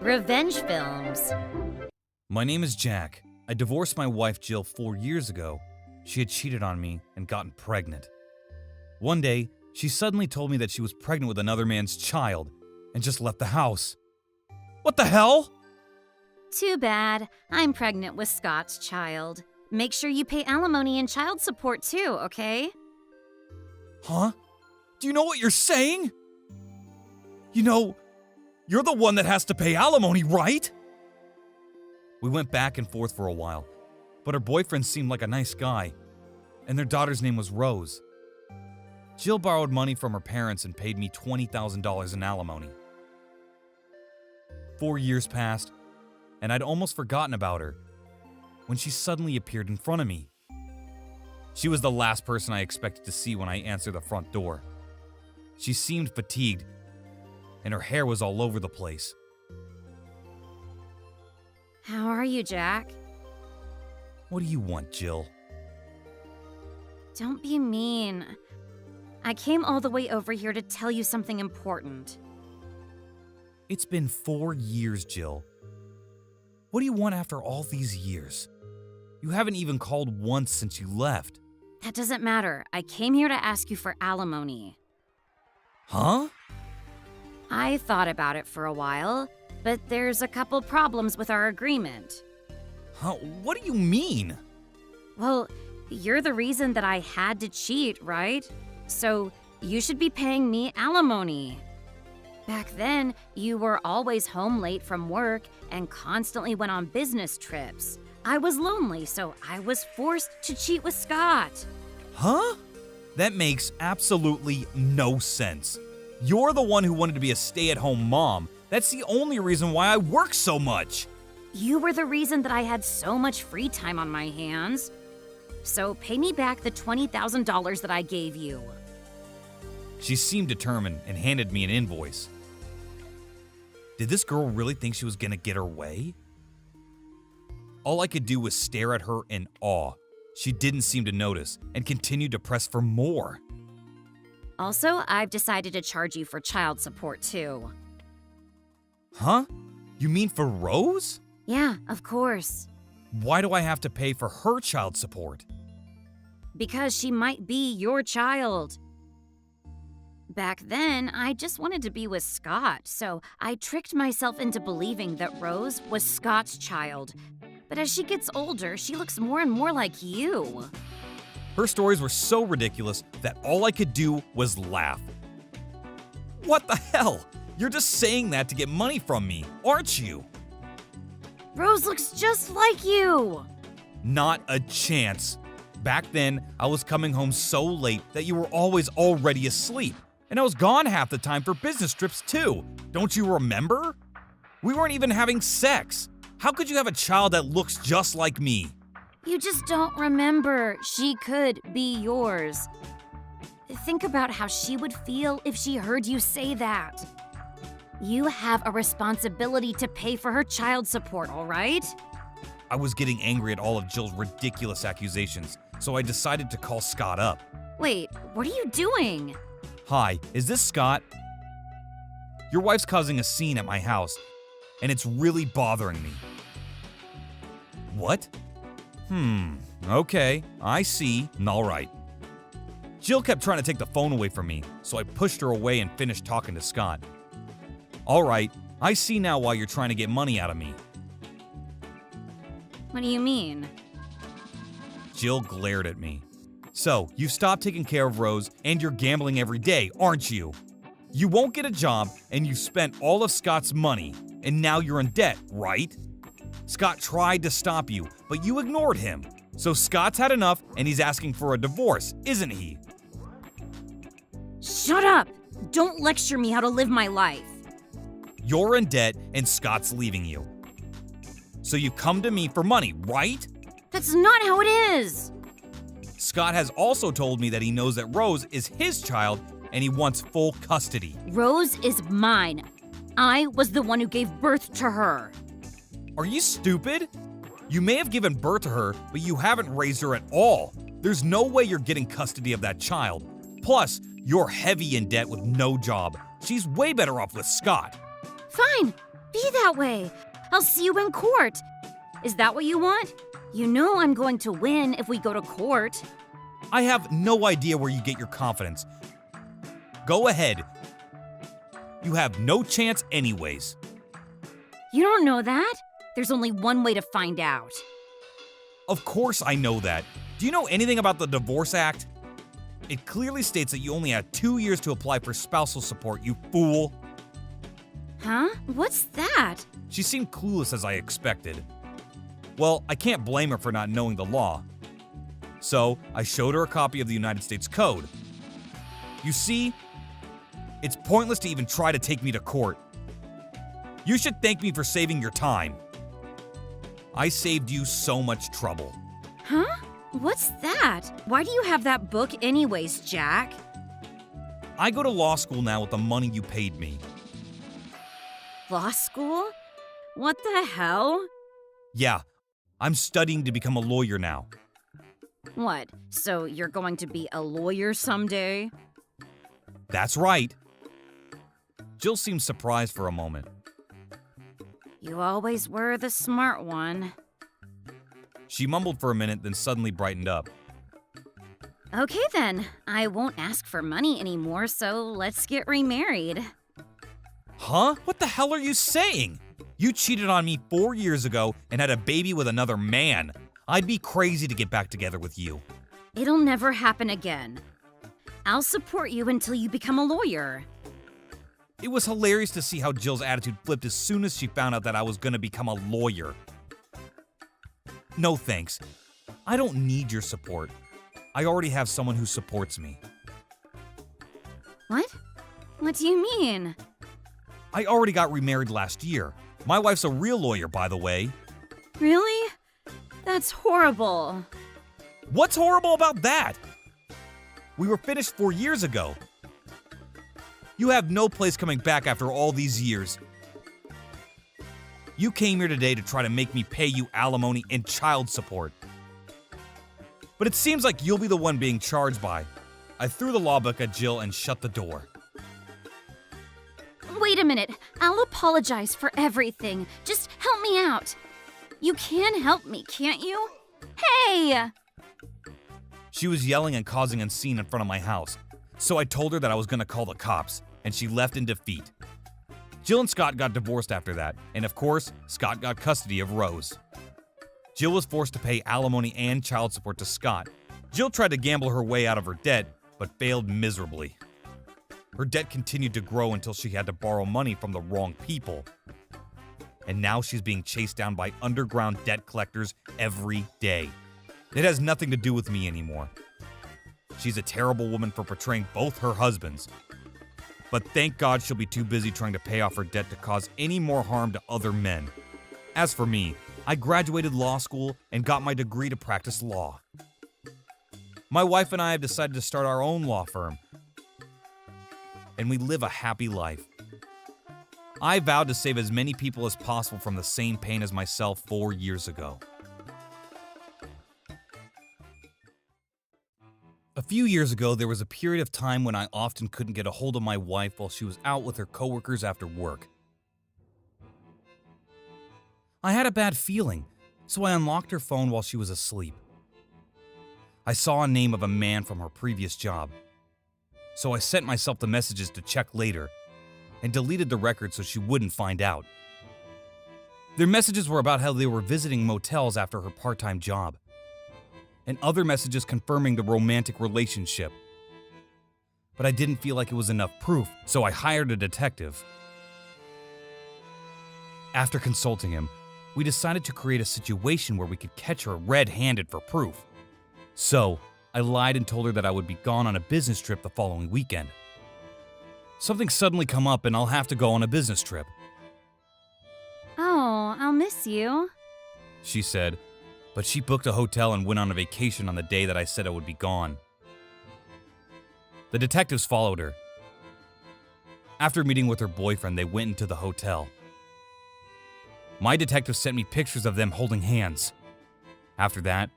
Revenge films. My name is Jack. I divorced my wife Jill 4 years ago. She had cheated on me and gotten pregnant. One day, she suddenly told me that she was pregnant with another man's child and just left the house. What the hell? Too bad. I'm pregnant with Scott's child. Make sure you pay alimony and child support too, okay? Huh? Do you know what you're saying? You know, you're the one that has to pay alimony, right? We went back and forth for a while, but her boyfriend seemed like a nice guy, and their daughter's name was Rose. Jill borrowed money from her parents and paid me $20,000 in alimony. 4 years passed, and I'd almost forgotten about her when she suddenly appeared in front of me. She was the last person I expected to see when I answered the front door. She seemed fatigued, and her hair was all over the place. How are you, Jack? What do you want, Jill? Don't be mean. I came all the way over here to tell you something important. It's been 4 years, Jill. What do you want after all these years? You haven't even called once since you left. That doesn't matter. I came here to ask you for alimony. Huh? I thought about it for a while, but there's a couple problems with our agreement. Huh? What do you mean? Well, you're the reason that I had to cheat, right? So you should be paying me alimony. Back then, you were always home late from work and constantly went on business trips. I was lonely, so I was forced to cheat with Scott. Huh? That makes absolutely no sense. You're the one who wanted to be a stay-at-home mom. That's the only reason why I work so much. You were the reason that I had so much free time on my hands. So pay me back the $20,000 that I gave you. She seemed determined and handed me an invoice. Did this girl really think she was gonna get her way? All I could do was stare at her in awe. She didn't seem to notice and continued to press for more. Also, I've decided to charge you for child support too. Huh? You mean for Rose? Yeah, of course. Why do I have to pay for her child support? Because she might be your child. Back then, I just wanted to be with Scott, so I tricked myself into believing that Rose was Scott's child. But as she gets older, she looks more and more like you. Her stories were so ridiculous that all I could do was laugh. What the hell? You're just saying that to get money from me, aren't you? Rose looks just like you! Not a chance. Back then, I was coming home so late that you were always already asleep. And I was gone half the time for business trips too. Don't you remember? We weren't even having sex. How could you have a child that looks just like me? You just don't remember. She could be yours. Think about how she would feel if she heard you say that. You have a responsibility to pay for her child support, all right? I was getting angry at all of Jill's ridiculous accusations, so I decided to call Scott up. Wait, what are you doing? Hi, is this Scott? Your wife's causing a scene at my house, and it's really bothering me. What? Okay, I see. All right. Jill kept trying to take the phone away from me, so I pushed her away and finished talking to Scott. All right, I see now why you're trying to get money out of me. What do you mean? Jill glared at me. So, you've stopped taking care of Rose and you're gambling every day, aren't you? You won't get a job and you spent all of Scott's money, and now you're in debt, right? Scott tried to stop you, but you ignored him. So Scott's had enough and he's asking for a divorce, isn't he? Shut up! Don't lecture me how to live my life. You're in debt and Scott's leaving you. So you come to me for money, right? That's not how it is! Scott has also told me that he knows that Rose is his child and he wants full custody. Rose is mine. I was the one who gave birth to her. Are you stupid? You may have given birth to her, but you haven't raised her at all. There's no way you're getting custody of that child. Plus, you're heavy in debt with no job. She's way better off with Scott. Fine. be that way. I'll see you in court. Is that what you want? You know I'm going to win if we go to court. I have no idea where you get your confidence. Go ahead. You have no chance anyways. You don't know that? There's only one way to find out. Of course I know that. Do you know anything about the Divorce Act? It clearly states that you only have 2 years to apply for spousal support, you fool. Huh? What's that? She seemed clueless as I expected. Well, I can't blame her for not knowing the law. So, I showed her a copy of the United States Code. You see, it's pointless to even try to take me to court. You should thank me for saving your time. I saved you so much trouble. Huh? What's that? Why do you have that book anyways, Jack? I go to law school now with the money you paid me. Law school? What the hell? Yeah, I'm studying to become a lawyer now. What, so you're going to be a lawyer someday? That's right. Jill seemed surprised for a moment. You always were the smart one. She mumbled for a minute, then suddenly brightened up. Okay then, I won't ask for money anymore, so let's get remarried. Huh? What the hell are you saying? You cheated on me 4 years ago and had a baby with another man. I'd be crazy to get back together with you. It'll never happen again. I'll support you until you become a lawyer. It was hilarious to see how Jill's attitude flipped as soon as she found out that I was gonna become a lawyer. No thanks. I don't need your support. I already have someone who supports me. What? What do you mean? I already got remarried last year. My wife's a real lawyer, by the way. Really? That's horrible. What's horrible about that? We were finished 4 years ago. You have no place coming back after all these years. You came here today to try to make me pay you alimony and child support. But it seems like you'll be the one being charged by. I threw the law book at Jill and shut the door. Wait a minute. I'll apologize for everything. Just help me out. You can help me, can't you? Hey! She was yelling and causing a scene in front of my house, so I told her that I was gonna call the cops, and she left in defeat. Jill and Scott got divorced after that, and of course, Scott got custody of Rose. Jill was forced to pay alimony and child support to Scott. Jill tried to gamble her way out of her debt, but failed miserably. Her debt continued to grow until she had to borrow money from the wrong people. And now she's being chased down by underground debt collectors every day. It has nothing to do with me anymore. She's a terrible woman for portraying both her husbands. But thank God she'll be too busy trying to pay off her debt to cause any more harm to other men. As for me, I graduated law school and got my degree to practice law. My wife and I have decided to start our own law firm, and we live a happy life. I vowed to save as many people as possible from the same pain as myself 4 years ago. A few years ago, there was a period of time when I often couldn't get a hold of my wife while she was out with her coworkers after work. I had a bad feeling, so I unlocked her phone while she was asleep. I saw a name of a man from her previous job, so I sent myself the messages to check later and deleted the record so she wouldn't find out. Their messages were about how they were visiting motels after her part-time job, and other messages confirming the romantic relationship. But I didn't feel like it was enough proof, so I hired a detective. After consulting him, we decided to create a situation where we could catch her red-handed for proof. So, I lied and told her that I would be gone on a business trip the following weekend. Something suddenly come up and I'll have to go on a business trip, Oh, I'll miss you. she said, but she booked a hotel and went on a vacation on the day that I said I would be gone. The detectives followed her. After meeting with her boyfriend, they went into the hotel. My detective sent me pictures of them holding hands. After that,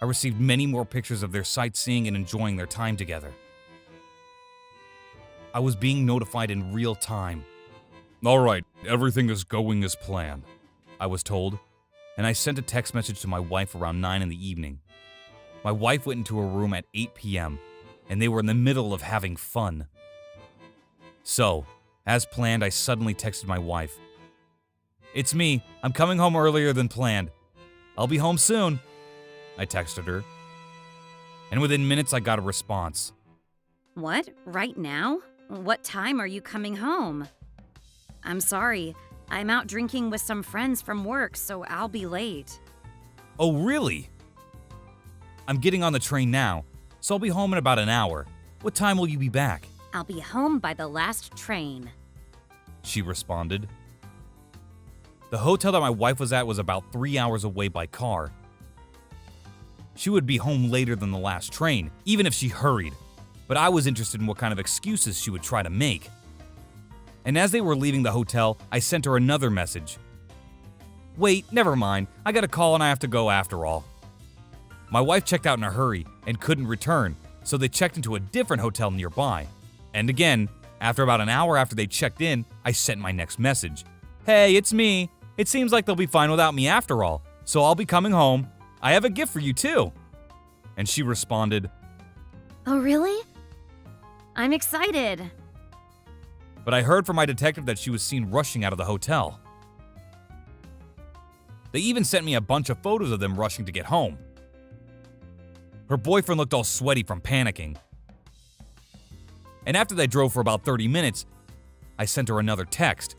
I received many more pictures of their sightseeing and enjoying their time together. I was being notified in real time. All right, everything is going as planned, I was told, and I sent a text message to my wife around 9 in the evening. My wife went into her room at 8 p.m., and they were in the middle of having fun. So, as planned, I suddenly texted my wife. "It's me. I'm coming home earlier than planned. I'll be home soon," I texted her. And within minutes, I got a response. What? Right now? What time are you coming home? I'm sorry. I'm out drinking with some friends from work, so I'll be late. Oh, really? I'm getting on the train now, so I'll be home in about an hour. What time will you be back? I'll be home by the last train. She responded. The hotel that my wife was at was about 3 hours away by car. She would be home later than the last train, even if she hurried, but I was interested in what kind of excuses she would try to make. And as they were leaving the hotel, I sent her another message. "Wait, never mind. I got a call and I have to go after all." My wife checked out in a hurry and couldn't return, so they checked into a different hotel nearby. And again, after about an hour after they checked in, I sent my next message. "Hey, it's me. It seems like they'll be fine without me after all, so I'll be coming home. I have a gift for you too." And she responded, Oh, really? I'm excited. but I heard from my detective that she was seen rushing out of the hotel. They even sent me a bunch of photos of them rushing to get home. Her boyfriend looked all sweaty from panicking. And after they drove for about 30 minutes, I sent her another text.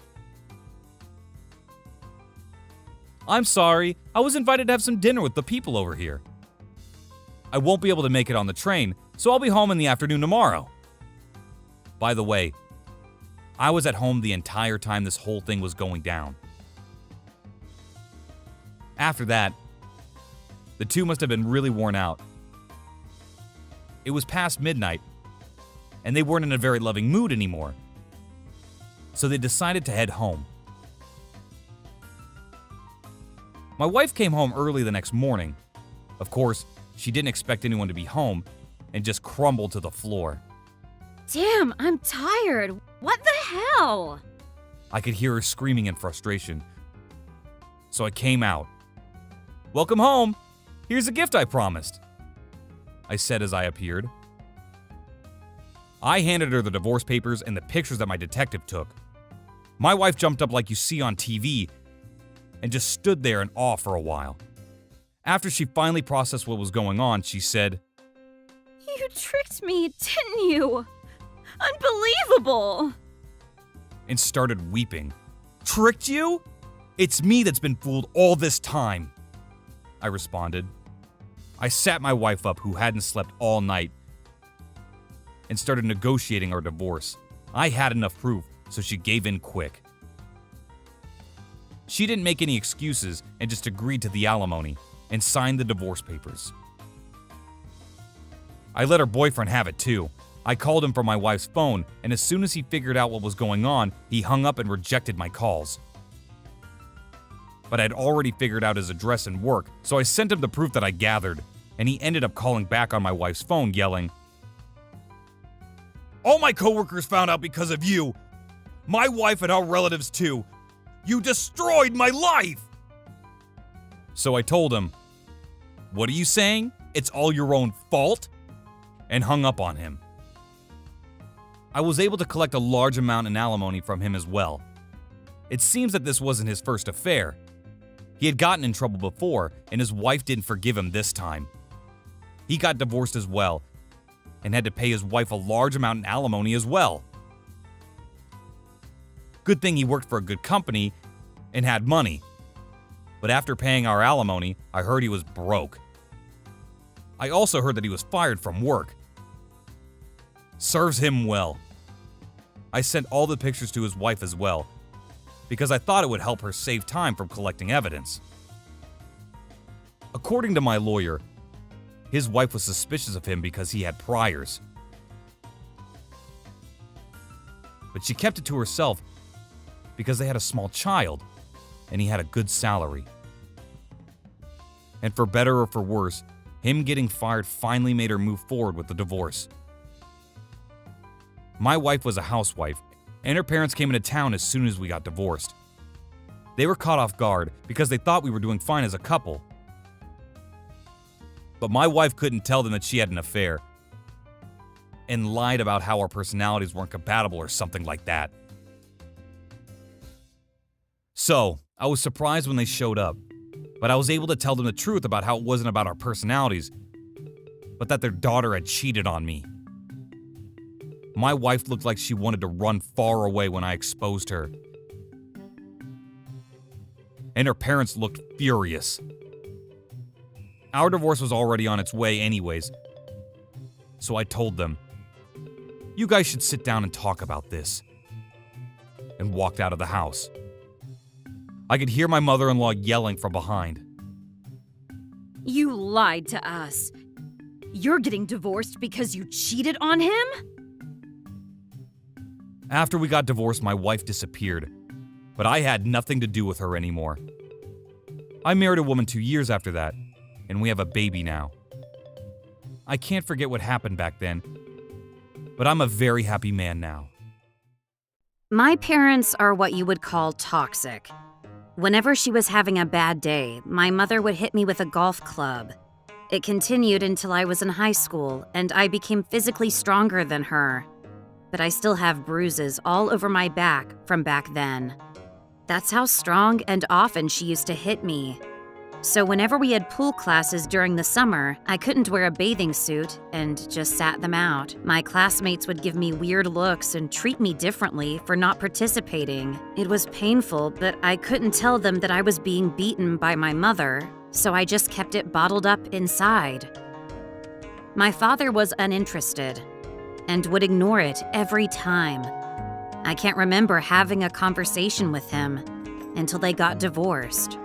"I'm sorry, I was invited to have some dinner with the people over here. I won't be able to make it on the train, so I'll be home in the afternoon tomorrow." By the way, I was at home the entire time this whole thing was going down. After that, the two must have been really worn out. It was past midnight, and they weren't in a very loving mood anymore, so they decided to head home. My wife came home early the next morning. Of course, she didn't expect anyone to be home and just crumbled to the floor. Damn, I'm tired. What the hell? I could hear her screaming in frustration. So I came out. "Welcome home. Here's a gift I promised," I said as I appeared. I handed her the divorce papers and the pictures that my detective took. My wife jumped up like you see on TV and just stood there in awe for a while. After she finally processed what was going on, she said, You tricked me, didn't you? Unbelievable! and started weeping. "Tricked you? It's me that's been fooled all this time," I responded. I sat my wife up, who hadn't slept all night, and started negotiating our divorce. I had enough proof, so she gave in quick. She didn't make any excuses and just agreed to the alimony and signed the divorce papers. I let her boyfriend have it too. I called him from my wife's phone, and as soon as he figured out what was going on, he hung up and rejected my calls. But I'd already figured out his address and work, so I sent him the proof that I gathered, and he ended up calling back on my wife's phone, yelling, "All my coworkers found out because of you. My wife and our relatives too. You destroyed my life!" So I told him, "What are you saying? It's all your own fault?" and hung up on him. I was able to collect a large amount in alimony from him as well. It seems that this wasn't his first affair. He had gotten in trouble before, and his wife didn't forgive him this time. He got divorced as well, and had to pay his wife a large amount in alimony as well. Good thing he worked for a good company and had money. But after paying our alimony, I heard he was broke. I also heard that he was fired from work. Serves him well. I sent all the pictures to his wife as well, because I thought it would help her save time from collecting evidence. According to my lawyer, his wife was suspicious of him because he had priors. But she kept it to herself because they had a small child and he had a good salary. And for better or for worse, him getting fired finally made her move forward with the divorce. My wife was a housewife, and her parents came into town as soon as we got divorced. They were caught off guard because they thought we were doing fine as a couple. But my wife couldn't tell them that she had an affair and lied about how our personalities weren't compatible or something like that. So, I was surprised when they showed up, but I was able to tell them the truth about how it wasn't about our personalities, but that their daughter had cheated on me. My wife looked like she wanted to run far away when I exposed her. And her parents looked furious. Our divorce was already on its way anyways, so I told them, "You guys should sit down and talk about this," and walked out of the house. I could hear my mother-in-law yelling from behind. You lied to us. You're getting divorced because you cheated on him? After we got divorced, my wife disappeared, but I had nothing to do with her anymore. I married a woman 2 years after that, and we have a baby now. I can't forget what happened back then, but I'm a very happy man now. My parents are what you would call toxic. Whenever she was having a bad day, my mother would hit me with a golf club. It continued until I was in high school, and I became physically stronger than her. But I still have bruises all over my back from back then. That's how strong and often she used to hit me. So whenever we had pool classes during the summer, I couldn't wear a bathing suit and just sat them out. My classmates would give me weird looks and treat me differently for not participating. It was painful, but I couldn't tell them that I was being beaten by my mother, so I just kept it bottled up inside. My father was uninterested and would ignore it every time. I can't remember having a conversation with him until they got divorced.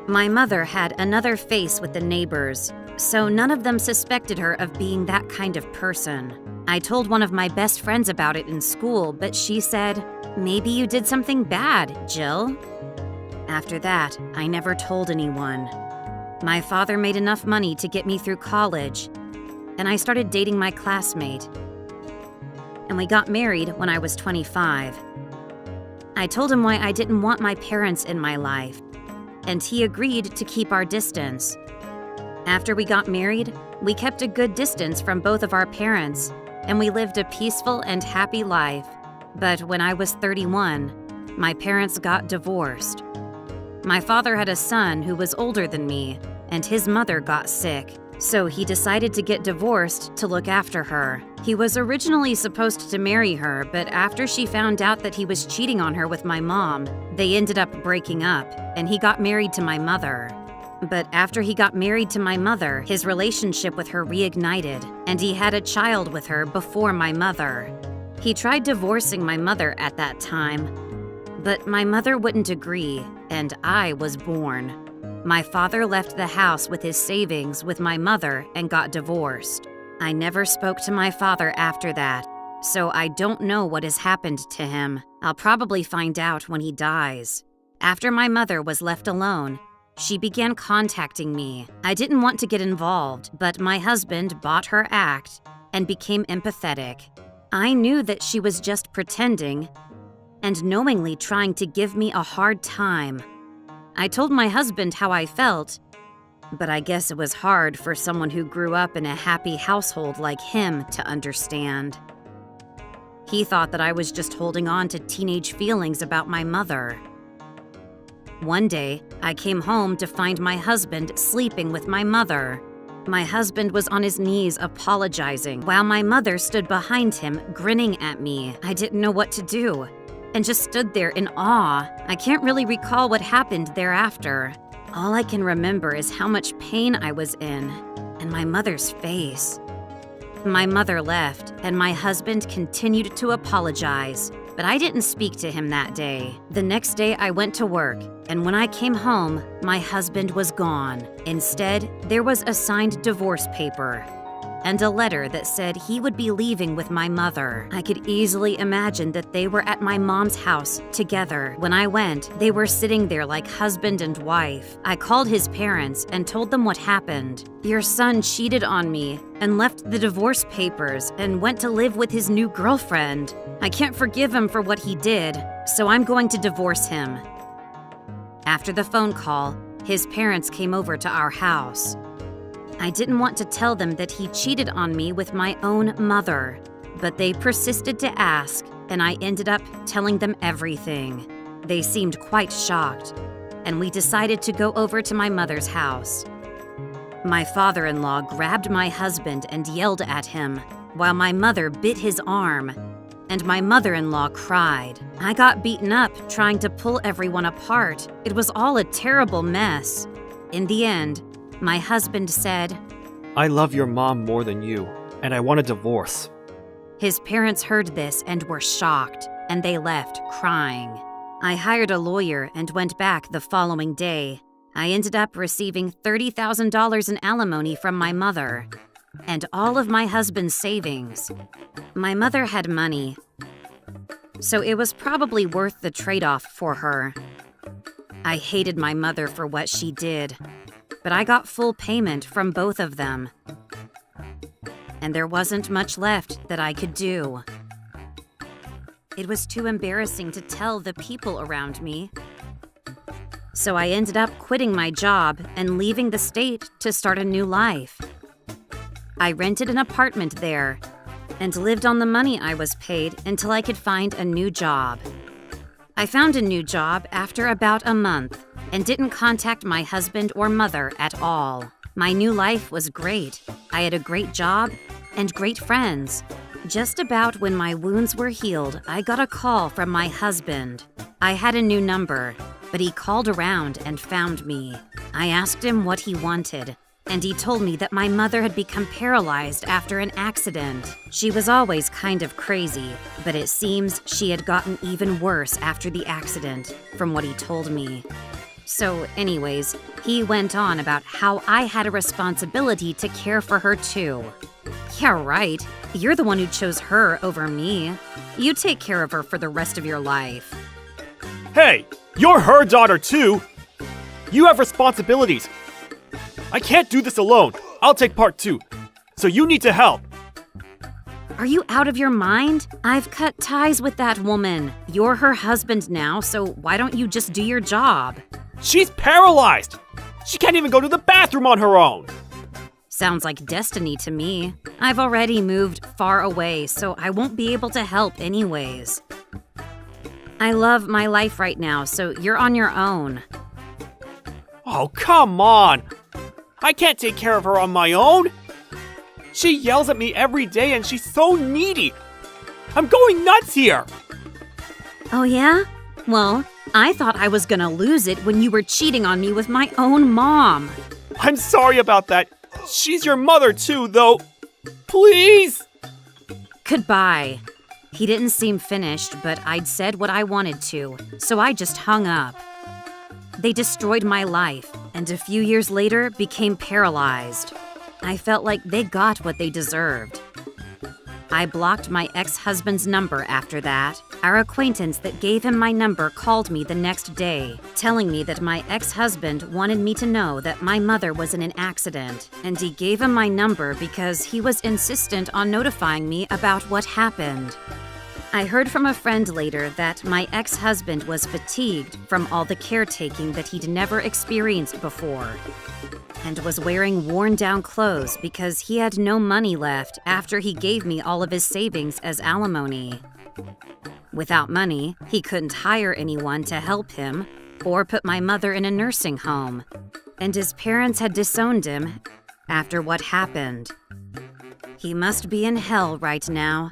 My mother had another face with the neighbors, so none of them suspected her of being that kind of person. I told one of my best friends about it in school, but she said, "Maybe you did something bad, Jill." After that, I never told anyone. My father made enough money to get me through college, and I started dating my classmate. And we got married when I was 25. I told him why I didn't want my parents in my life, and he agreed to keep our distance. After we got married, we kept a good distance from both of our parents, and we lived a peaceful and happy life. But when I was 31, my parents got divorced. My father had a son who was older than me, and his mother got sick. So he decided to get divorced to look after her. He was originally supposed to marry her, but after she found out that he was cheating on her with my mom, they ended up breaking up, and he got married to my mother. But after he got married to my mother, his relationship with her reignited, and he had a child with her before my mother. He tried divorcing my mother at that time, but my mother wouldn't agree, and I was born. My father left the house with his savings with my mother and got divorced. I never spoke to my father after that, so I don't know what has happened to him. I'll probably find out when he dies. After my mother was left alone, she began contacting me. I didn't want to get involved, but my husband bought her act and became empathetic. I knew that she was just pretending and knowingly trying to give me a hard time. I told my husband how I felt, but I guess it was hard for someone who grew up in a happy household like him to understand. He thought that I was just holding on to teenage feelings about my mother. One day, I came home to find my husband sleeping with my mother. My husband was on his knees apologizing, while my mother stood behind him grinning at me. I didn't know what to do, and just stood there in awe. I can't really recall what happened thereafter. All I can remember is how much pain I was in, and my mother's face. My mother left, and my husband continued to apologize, but I didn't speak to him that day. The next day I went to work, and when I came home, my husband was gone. Instead, there was a signed divorce paper. and a letter that said he would be leaving with my mother. I could easily imagine that they were at my mom's house together. When I went, they were sitting there like husband and wife. I called his parents and told them what happened. Your son cheated on me and left the divorce papers and went to live with his new girlfriend. I can't forgive him for what he did, so I'm going to divorce him. After the phone call, his parents came over to our house. I didn't want to tell them that he cheated on me with my own mother, but they persisted to ask, and I ended up telling them everything. They seemed quite shocked, and we decided to go over to my mother's house. My father-in-law grabbed my husband and yelled at him, while my mother bit his arm, and my mother-in-law cried. I got beaten up trying to pull everyone apart. It was all a terrible mess. In the end, my husband said, I love your mom more than you, and I want a divorce. His parents heard this and were shocked, and they left crying. I hired a lawyer and went back the following day. I ended up receiving $30,000 in alimony from my mother, and all of my husband's savings. My mother had money, so it was probably worth the trade-off for her. I hated my mother for what she did, but I got full payment from both of them, and there wasn't much left that I could do. It was too embarrassing to tell the people around me, so I ended up quitting my job and leaving the state to start a new life. I rented an apartment there and lived on the money I was paid until I could find a new job. I found a new job after about a month and didn't contact my husband or mother at all. My new life was great. I had a great job and great friends. Just about when my wounds were healed, I got a call from my husband. I had a new number, but he called around and found me. I asked him what he wanted, and he told me that my mother had become paralyzed after an accident. She was always kind of crazy, but it seems she had gotten even worse after the accident, from what he told me. So anyways, he went on about how I had a responsibility to care for her too. Yeah, right. You're the one who chose her over me. You take care of her for the rest of your life. Hey, you're her daughter too! You have responsibilities. I can't do this alone. I'll take part too. So you need to help. Are you out of your mind? I've cut ties with that woman. You're her husband now, so why don't you just do your job? She's paralyzed! She can't even go to the bathroom on her own! Sounds like destiny to me. I've already moved far away, so I won't be able to help anyways. I love my life right now, so you're on your own. Oh, come on! I can't take care of her on my own! She yells at me every day and she's so needy! I'm going nuts here! Oh yeah? Well, I thought I was gonna lose it when you were cheating on me with my own mom. I'm sorry about that. She's your mother too, though. Please! Goodbye. He didn't seem finished, but I'd said what I wanted to, so I just hung up. They destroyed my life, and a few years later became paralyzed. I felt like they got what they deserved. I blocked my ex-husband's number after that. Our acquaintance that gave him my number called me the next day, telling me that my ex-husband wanted me to know that my mother was in an accident, and he gave him my number because he was insistent on notifying me about what happened. I heard from a friend later that my ex-husband was fatigued from all the caretaking that he'd never experienced before, and was wearing worn-down clothes because he had no money left after he gave me all of his savings as alimony. Without money, he couldn't hire anyone to help him or put my mother in a nursing home, and his parents had disowned him after what happened. He must be in hell right now,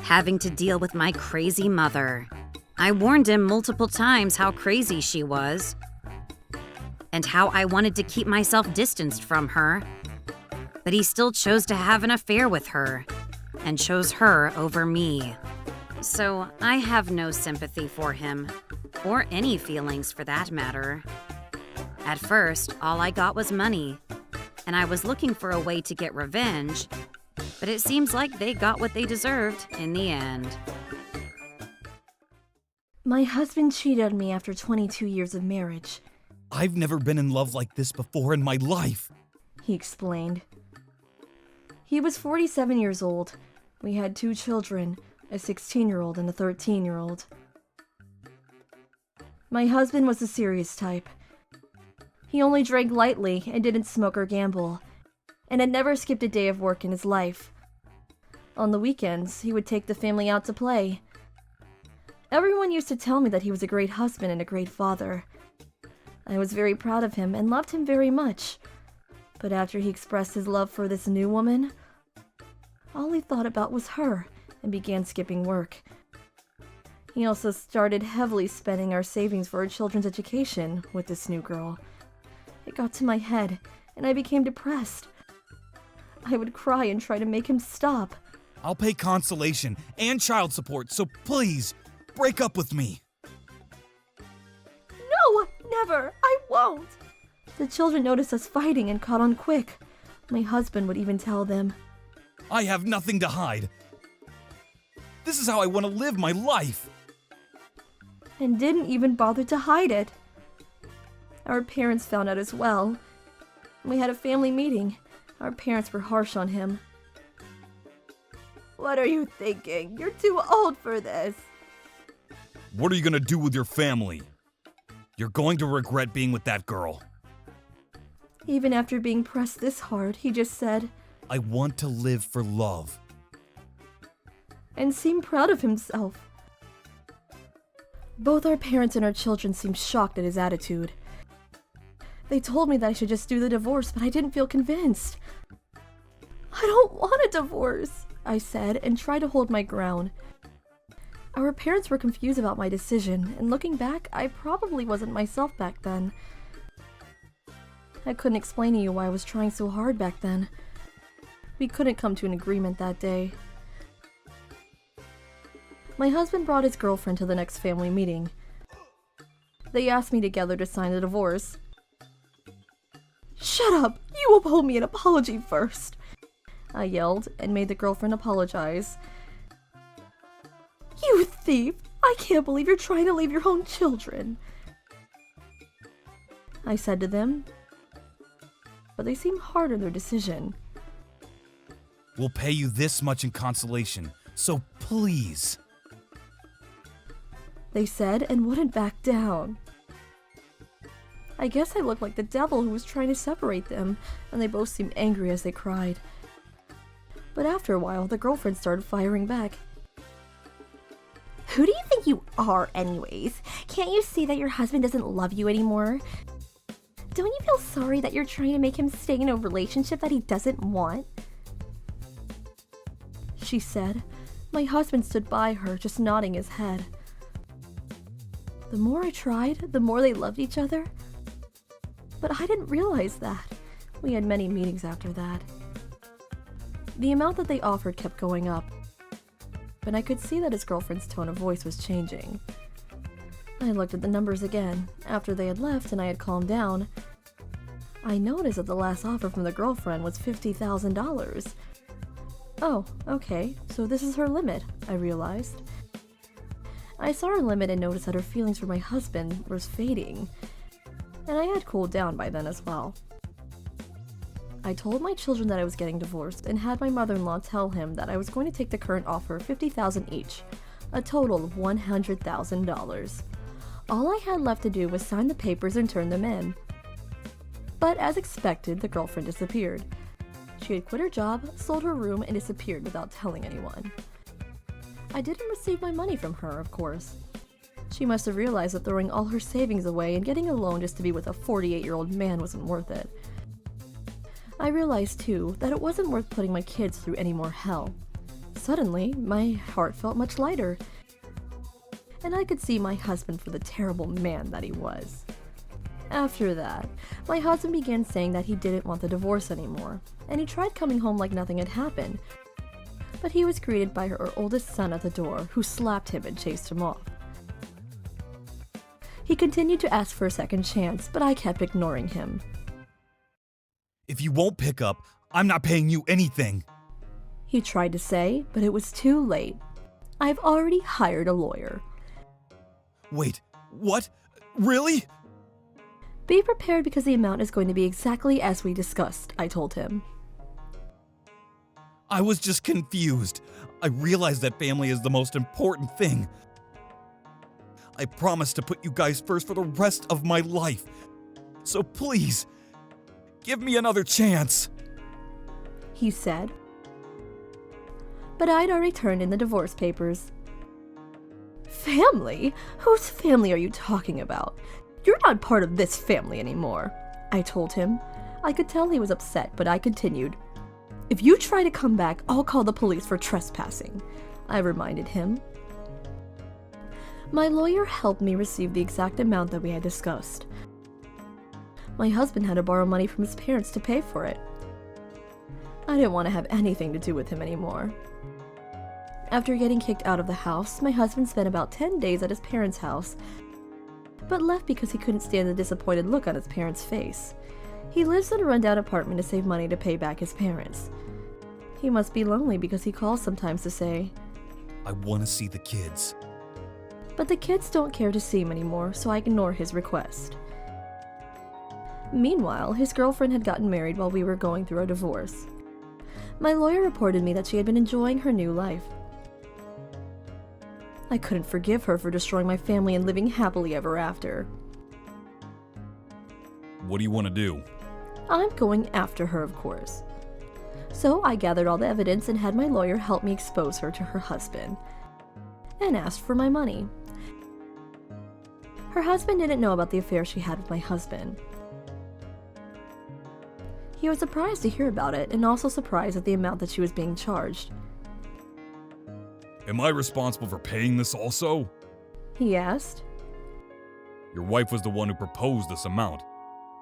having to deal with my crazy mother. I warned him multiple times how crazy she was, and how I wanted to keep myself distanced from her, but he still chose to have an affair with her, and chose her over me. So I have no sympathy for him, or any feelings for that matter. At first, all I got was money, and I was looking for a way to get revenge, but it seems like they got what they deserved in the end. My husband cheated on me after 22 years of marriage, I've never been in love like this before in my life. he explained. He was 47 years old. We had 2 children, a 16-year-old and a 13-year-old. My husband was the serious type. He only drank lightly and didn't smoke or gamble, and had never skipped a day of work in his life. On the weekends, he would take the family out to play. Everyone used to tell me that he was a great husband and a great father. I was very proud of him and loved him very much. But after he expressed his love for this new woman, all he thought about was her and began skipping work. He also started heavily spending our savings for our children's education with this new girl. It got to my head, and I became depressed. I would cry and try to make him stop. I'll pay consolation and child support, so please, break up with me. No, never! I won't! The children noticed us fighting and caught on quick. My husband would even tell them. I have nothing to hide. This is how I want to live my life. And didn't even bother to hide it. Our parents found out as well. We had a family meeting. Our parents were harsh on him. What are you thinking? You're too old for this. What are you gonna do with your family? You're going to regret being with that girl. Even after being pressed this hard, he just said, I want to live for love. and seemed proud of himself. Both our parents and our children seemed shocked at his attitude. They told me that I should just do the divorce, but I didn't feel convinced. I don't want a divorce, I said, and tried to hold my ground. Our parents were confused about my decision, and looking back, I probably wasn't myself back then. I couldn't explain to you why I was trying so hard back then. We couldn't come to an agreement that day. My husband brought his girlfriend to the next family meeting. They asked me together to sign the divorce. Shut up! You will owe me an apology first! I yelled and made the girlfriend apologize. You thief! I can't believe you're trying to leave your own children! I said to them, but they seemed hard in their decision. We'll pay you this much in consolation, so please. They said and wouldn't back down. I guess I looked like the devil who was trying to separate them, and they both seemed angry as they cried. But after a while, the girlfriend started firing back. Who do you think you are, anyways? Can't you see that your husband doesn't love you anymore? Don't you feel sorry that you're trying to make him stay in a relationship that he doesn't want? She said. My husband stood by her, just nodding his head. The more I tried, the more they loved each other. But I didn't realize that. We had many meetings after that. The amount that they offered kept going up, but I could see that his girlfriend's tone of voice was changing. I looked at the numbers again. After they had left and I had calmed down, I noticed that the last offer from the girlfriend was $50,000. Oh, okay, so this is her limit, I realized. I saw her limit and noticed that her feelings for my husband was fading, and I had cooled down by then as well. I told my children that I was getting divorced and had my mother-in-law tell him that I was going to take the current offer of $50,000 each, a total of $100,000. All I had left to do was sign the papers and turn them in. But as expected, the girlfriend disappeared. She had quit her job, sold her room, and disappeared without telling anyone. I didn't receive my money from her, of course. She must have realized that throwing all her savings away and getting a loan just to be with a 48-year-old man wasn't worth it. I realized, too, that it wasn't worth putting my kids through any more hell. Suddenly, my heart felt much lighter, and I could see my husband for the terrible man that he was. After that, my husband began saying that he didn't want the divorce anymore, and he tried coming home like nothing had happened, but he was greeted by her oldest son at the door, who slapped him and chased him off. He continued to ask for a second chance, but I kept ignoring him. If you won't pick up, I'm not paying you anything. He tried to say, but it was too late. I've already hired a lawyer. Wait, what? Really? Be prepared because the amount is going to be exactly as we discussed, I told him. I was just confused. I realized that family is the most important thing. I promise to put you guys first for the rest of my life. So please, give me another chance. He said. But I'd already turned in the divorce papers. Family? Whose family are you talking about? You're not part of this family anymore, I told him. I could tell he was upset, but I continued. If you try to come back, I'll call the police for trespassing, I reminded him. My lawyer helped me receive the exact amount that we had discussed. My husband had to borrow money from his parents to pay for it. I didn't want to have anything to do with him anymore. After getting kicked out of the house, my husband spent about 10 days at his parents' house, but left because he couldn't stand the disappointed look on his parents' face. He lives in a rundown apartment to save money to pay back his parents. He must be lonely because he calls sometimes to say, I want to see the kids. But the kids don't care to see him anymore, so I ignore his request. Meanwhile, his girlfriend had gotten married while we were going through a divorce. My lawyer reported me that she had been enjoying her new life. I couldn't forgive her for destroying my family and living happily ever after. What do you want to do? I'm going after her, of course. So I gathered all the evidence and had my lawyer help me expose her to her husband, and asked for my money. Her husband didn't know about the affair she had with my husband. He was surprised to hear about it, and also surprised at the amount that she was being charged. Am I responsible for paying this also? He asked. Your wife was the one who proposed this amount,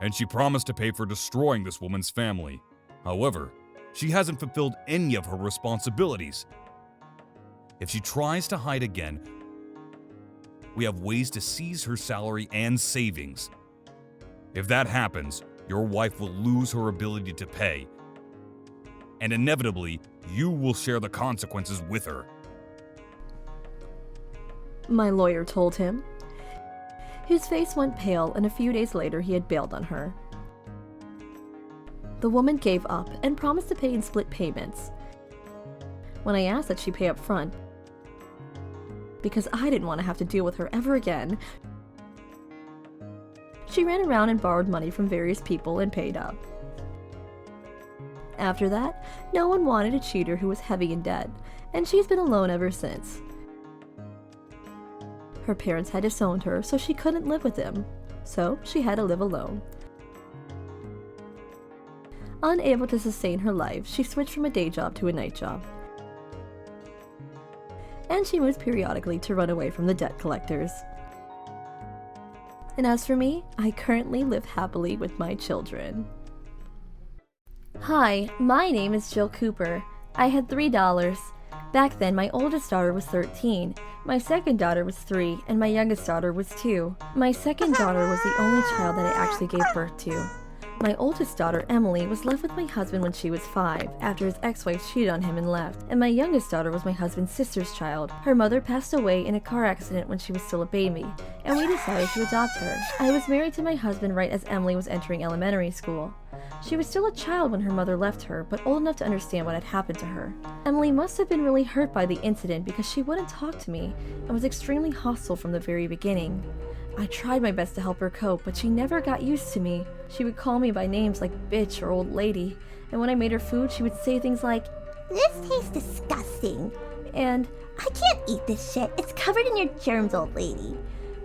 and she promised to pay for destroying this woman's family. However, she hasn't fulfilled any of her responsibilities. If she tries to hide again, we have ways to seize her salary and savings. If that happens, your wife will lose her ability to pay, and inevitably, you will share the consequences with her. My lawyer told him. His face went pale, and a few days later he had bailed on her. The woman gave up and promised to pay in split payments. When I asked that she pay up front, because I didn't want to have to deal with her ever again, she ran around and borrowed money from various people and paid up. After that, no one wanted a cheater who was heavy in debt, and she's been alone ever since. Her parents had disowned her, so she couldn't live with them, so she had to live alone. Unable to sustain her life, she switched from a day job to a night job. And she moves periodically to run away from the debt collectors. And as for me, I currently live happily with my children. Hi, my name is Jill Cooper. I had $3. Back then, my oldest daughter was 13, my second daughter was 3, and my youngest daughter was 2. My second daughter was the only child that I actually gave birth to. My oldest daughter, Emily, was left with my husband when she was 5, after his ex-wife cheated on him and left, and my youngest daughter was my husband's sister's child. Her mother passed away in a car accident when she was still a baby, and we decided to adopt her. I was married to my husband right as Emily was entering elementary school. She was still a child when her mother left her, but old enough to understand what had happened to her. Emily must have been really hurt by the incident because she wouldn't talk to me and was extremely hostile from the very beginning. I tried my best to help her cope, but she never got used to me. She would call me by names like bitch or old lady, and when I made her food, she would say things like, This tastes disgusting. and I can't eat this shit. It's covered in your germs, old lady.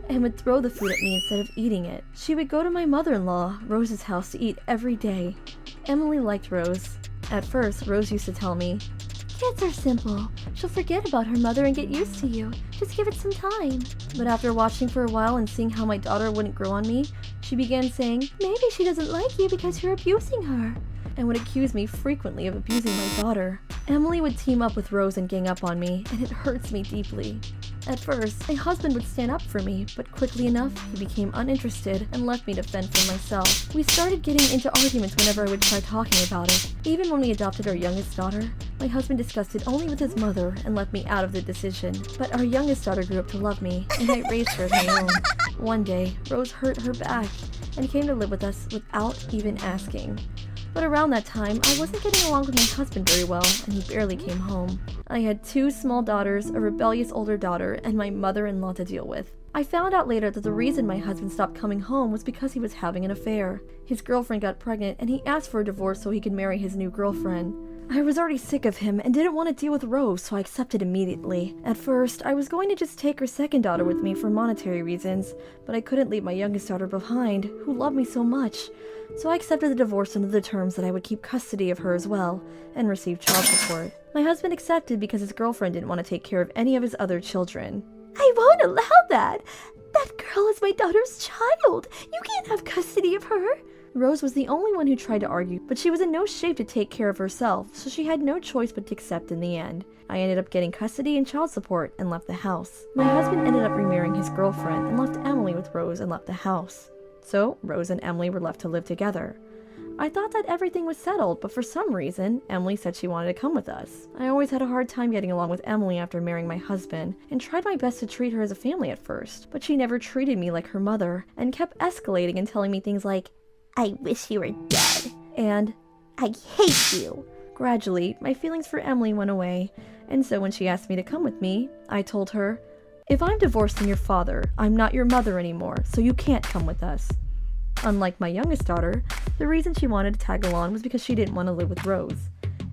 and would throw the food at me instead of eating it. She would go to my mother-in-law, Rose's house, to eat every day. Emily liked Rose. At first, Rose used to tell me, Kids are simple. She'll forget about her mother and get used to you. Just give it some time. But after watching for a while and seeing how my daughter wouldn't grow on me, she began saying, Maybe she doesn't like you because you're abusing her, and would accuse me frequently of abusing my daughter. Emily would team up with Rose and gang up on me, and it hurts me deeply. At first, my husband would stand up for me, but quickly enough, he became uninterested and left me to fend for myself. We started getting into arguments whenever I would try talking about it. Even when we adopted our youngest daughter, my husband discussed it only with his mother and left me out of the decision. But our youngest daughter grew up to love me, and I raised her as my own. One day, Rose hurt her back and came to live with us without even asking. But around that time, I wasn't getting along with my husband very well, and he barely came home. I had 2 small daughters, a rebellious older daughter, and my mother-in-law to deal with. I found out later that the reason my husband stopped coming home was because he was having an affair. His girlfriend got pregnant, and he asked for a divorce so he could marry his new girlfriend. I was already sick of him and didn't want to deal with Rose, so I accepted immediately. At first, I was going to just take her second daughter with me for monetary reasons, but I couldn't leave my youngest daughter behind, who loved me so much. So I accepted the divorce under the terms that I would keep custody of her as well, and receive child support. My husband accepted because his girlfriend didn't want to take care of any of his other children. I won't allow that! That girl is my daughter's child! You can't have custody of her! Rose was the only one who tried to argue, but she was in no shape to take care of herself, so she had no choice but to accept in the end. I ended up getting custody and child support and left the house. My husband ended up remarrying his girlfriend and left Emily with Rose and left the house. So, Rose and Emily were left to live together. I thought that everything was settled, but for some reason, Emily said she wanted to come with us. I always had a hard time getting along with Emily after marrying my husband, and tried my best to treat her as a family at first, but she never treated me like her mother, and kept escalating and telling me things like, I wish you were dead. and I hate you. gradually, my feelings for Emily went away, and so when she asked me to come with me, I told her, if I'm divorced from your father, I'm not your mother anymore, so you can't come with us. Unlike my youngest daughter, the reason she wanted to tag along was because she didn't want to live with Rose.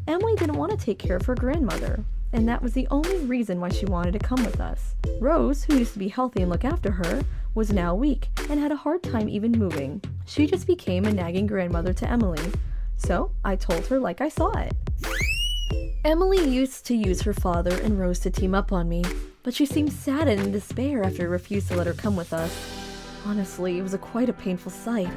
Emily didn't want to take care of her grandmother, and that was the only reason why she wanted to come with us. Rose, who used to be healthy and look after her, was now weak and had a hard time even moving. She just became a nagging grandmother to Emily. So I told her like I saw it. Emily used to use her father and Rose to team up on me, but she seemed sad and in despair after I refused to let her come with us. Honestly, it was quite a painful sight.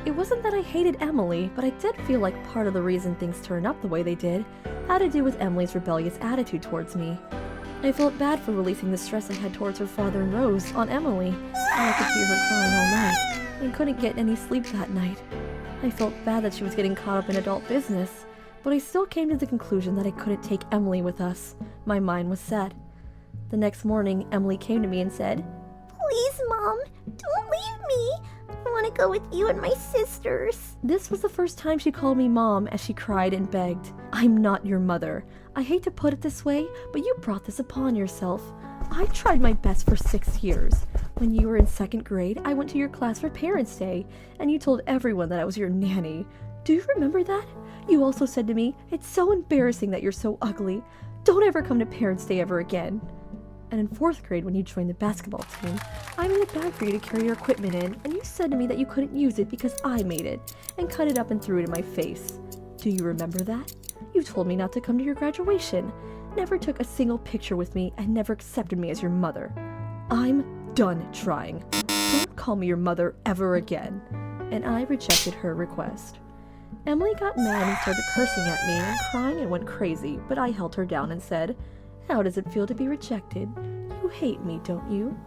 It wasn't that I hated Emily, but I did feel like part of the reason things turned up the way they did had to do with Emily's rebellious attitude towards me. I felt bad for releasing the stress I had towards her father and Rose on Emily, and I could hear her crying all night, and couldn't get any sleep that night. I felt bad that she was getting caught up in adult business, but I still came to the conclusion that I couldn't take Emily with us. My mind was set. The next morning, Emily came to me and said, Please, Mom, don't leave me. I want to go with you and my sisters. This was the first time she called me Mom as she cried and begged. I'm not your mother. I hate to put it this way, but you brought this upon yourself. I tried my best for 6 years. When you were in 2nd grade, I went to your class for Parents' Day, and you told everyone that I was your nanny. Do you remember that? You also said to me, it's so embarrassing that you're so ugly. Don't ever come to Parents' Day ever again. And in 4th grade, when you joined the basketball team, I made a bag for you to carry your equipment in, and you said to me that you couldn't use it because I made it, and cut it up and threw it in my face. Do you remember that? You told me not to come to your graduation, never took a single picture with me, and never accepted me as your mother. I'm done trying. Don't call me your mother ever again. And I rejected her request. Emily got mad and started cursing at me and crying and went crazy, but I held her down and said, how does it feel to be rejected? You hate me, don't you?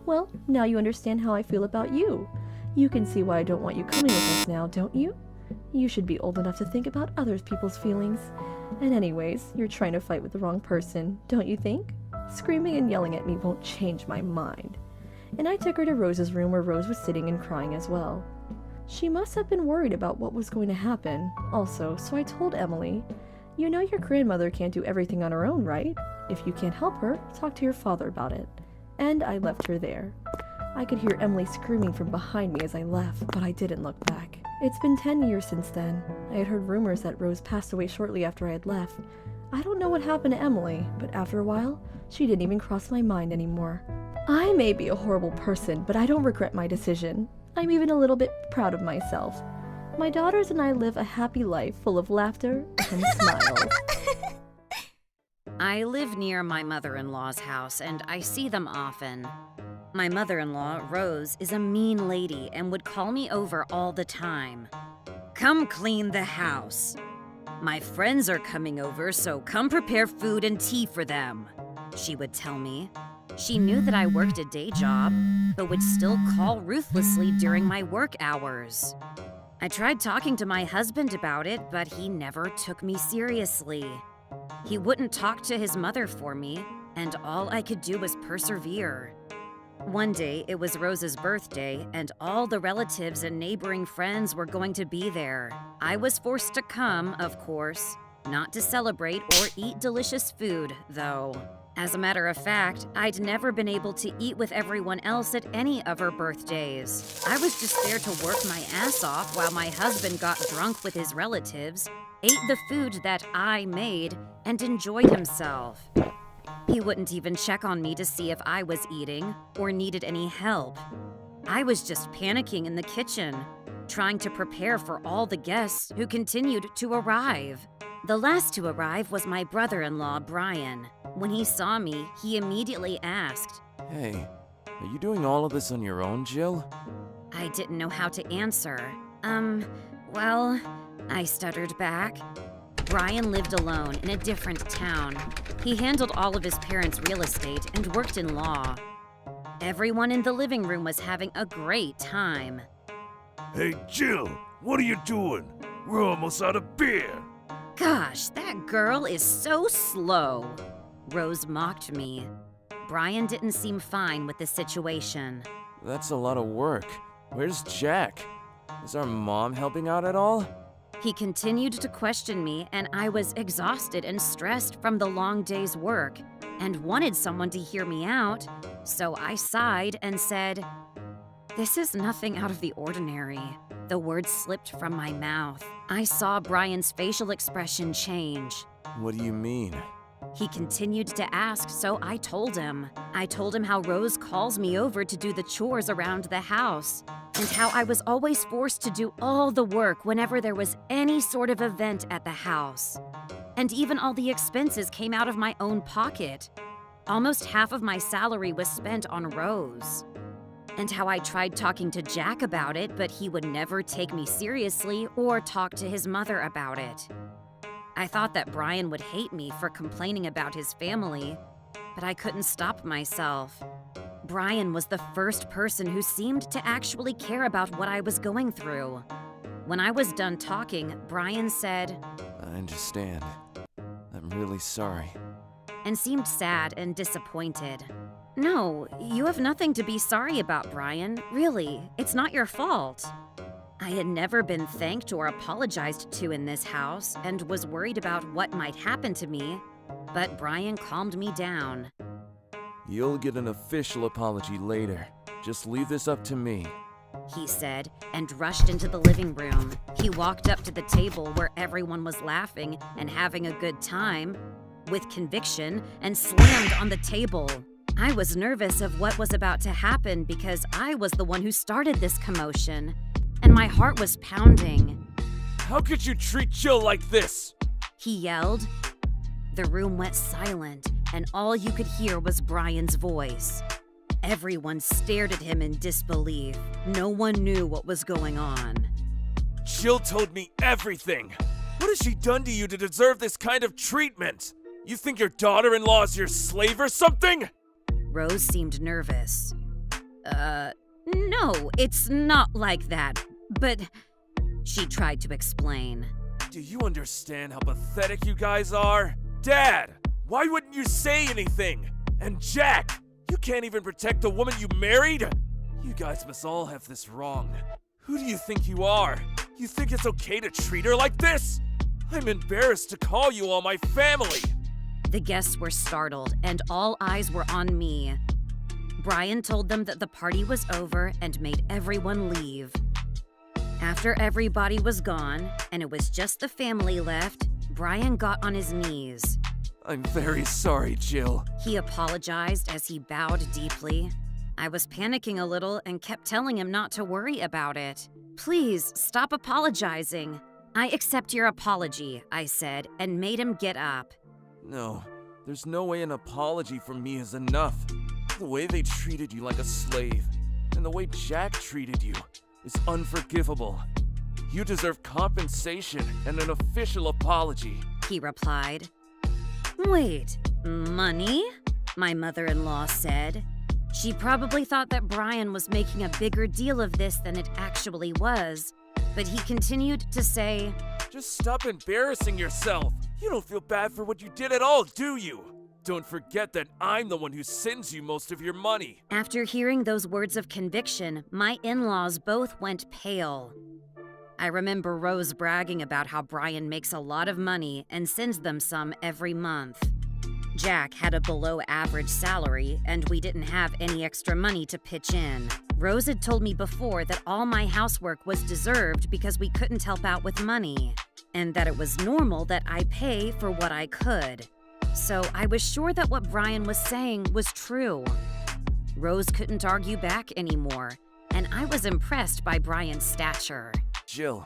Well, now you understand how I feel about you. You can see why I don't want you coming with us now, don't you? You should be old enough to think about other people's feelings. And anyways, you're trying to fight with the wrong person, don't you think? Screaming and yelling at me won't change my mind. And I took her to Rose's room where Rose was sitting and crying as well. She must have been worried about what was going to happen also, so I told Emily, you know your grandmother can't do everything on her own, right? If you can't help her, talk to your father about it. And I left her there. I could hear Emily screaming from behind me as I left, but I didn't look back. It's been 10 years since then. I had heard rumors that Rose passed away shortly after I had left. I don't know what happened to Emily, but after a while, she didn't even cross my mind anymore. I may be a horrible person, but I don't regret my decision. I'm even a little bit proud of myself. My daughters and I live a happy life full of laughter and smiles. I live near my mother-in-law's house, and I see them often. My mother-in-law, Rose, is a mean lady and would call me over all the time. Come clean the house. My friends are coming over, so come prepare food and tea for them, she would tell me. She knew that I worked a day job, but would still call ruthlessly during my work hours. I tried talking to my husband about it, but he never took me seriously. He wouldn't talk to his mother for me, and all I could do was persevere. One day, it was Rose's birthday, and all the relatives and neighboring friends were going to be there. I was forced to come, of course, not to celebrate or eat delicious food, though. As a matter of fact, I'd never been able to eat with everyone else at any of her birthdays. I was just there to work my ass off while my husband got drunk with his relatives, ate the food that I made, and enjoyed himself. He wouldn't even check on me to see if I was eating or needed any help. I was just panicking in the kitchen, trying to prepare for all the guests who continued to arrive. The last to arrive was my brother-in-law, Brian. When he saw me, he immediately asked, Hey, are you doing all of this on your own, Jill? I didn't know how to answer. Well, I stuttered back. Brian lived alone in a different town. He handled all of his parents' real estate and worked in law. Everyone in the living room was having a great time. Hey, Jill, what are you doing? We're almost out of beer. Gosh, that girl is so slow. Rose mocked me. Brian didn't seem fine with the situation. That's a lot of work. Where's Jack? Is our mom helping out at all? He continued to question me, and I was exhausted and stressed from the long day's work and wanted someone to hear me out, so I sighed and said, "This is nothing out of the ordinary." The words slipped from my mouth. I saw Brian's facial expression change. What do you mean? He continued to ask, so I told him. I told him how Rose calls me over to do the chores around the house, and how I was always forced to do all the work whenever there was any sort of event at the house. And even all the expenses came out of my own pocket. Almost half of my salary was spent on Rose. And how I tried talking to Jack about it, but he would never take me seriously or talk to his mother about it. I thought that Brian would hate me for complaining about his family, but I couldn't stop myself. Brian was the first person who seemed to actually care about what I was going through. When I was done talking, Brian said, I understand. I'm really sorry. and seemed sad and disappointed. No, you have nothing to be sorry about, Brian. Really, it's not your fault. I had never been thanked or apologized to in this house and was worried about what might happen to me, but Brian calmed me down. You'll get an official apology later. Just leave this up to me. He said, and rushed into the living room. He walked up to the table where everyone was laughing and having a good time, with conviction, and slammed on the table. I was nervous of what was about to happen because I was the one who started this commotion, and my heart was pounding. How could you treat Jill like this? He yelled. The room went silent, and all you could hear was Brian's voice. Everyone stared at him in disbelief. No one knew what was going on. Jill told me everything. What has she done to you to deserve this kind of treatment? You think your daughter-in-law is your slave or something? Rose seemed nervous. No, it's not like that, but she tried to explain. Do you understand how pathetic you guys are? Dad, why wouldn't you say anything? And Jack, you can't even protect the woman you married? You guys must all have this wrong. Who do you think you are? You think it's okay to treat her like this? I'm embarrassed to call you all my family. The guests were startled, and all eyes were on me. Brian told them that the party was over and made everyone leave. After everybody was gone, and it was just the family left, Brian got on his knees. I'm very sorry, Jill. He apologized as he bowed deeply. I was panicking a little and kept telling him not to worry about it. Please, stop apologizing. I accept your apology, I said, and made him get up. No, there's no way an apology from me is enough. The way they treated you like a slave, and the way Jack treated you, is unforgivable. You deserve compensation and an official apology. He replied. Wait, money? my mother-in-law said. She probably thought that Brian was making a bigger deal of this than it actually was, but he continued to say, Just stop embarrassing yourself. You don't feel bad for what you did at all, do you? Don't forget that I'm the one who sends you most of your money. After hearing those words of conviction, my in-laws both went pale. I remember Rose bragging about how Brian makes a lot of money and sends them some every month. Jack had a below-average salary, and we didn't have any extra money to pitch in. Rose had told me before that all my housework was deserved because we couldn't help out with money, and that it was normal that I pay for what I could. So I was sure that what Brian was saying was true. Rose couldn't argue back anymore, and I was impressed by Brian's stature. Jill,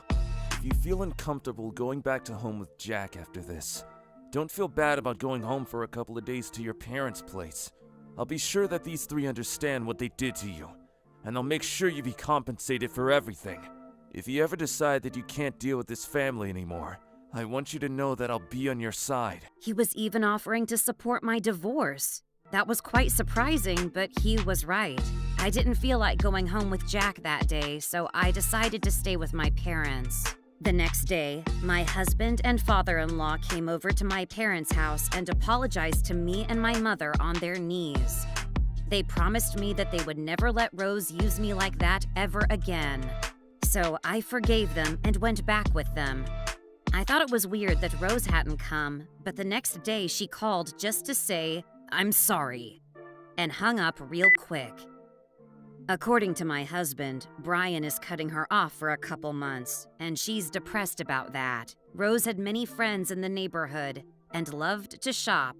if you feel uncomfortable going back to home with Jack after this, don't feel bad about going home for a couple of days to your parents' place. I'll be sure that these three understand what they did to you, and I'll make sure you be compensated for everything. If you ever decide that you can't deal with this family anymore, I want you to know that I'll be on your side. He was even offering to support my divorce. That was quite surprising, but he was right. I didn't feel like going home with Jack that day, so I decided to stay with my parents. The next day, my husband and father-in-law came over to my parents' house and apologized to me and my mother on their knees. They promised me that they would never let Rose use me like that ever again. So I forgave them and went back with them. I thought it was weird that Rose hadn't come, but the next day she called just to say, "I'm sorry," and hung up real quick. According to my husband, Brian is cutting her off for a couple months, and she's depressed about that. Rose had many friends in the neighborhood and loved to shop,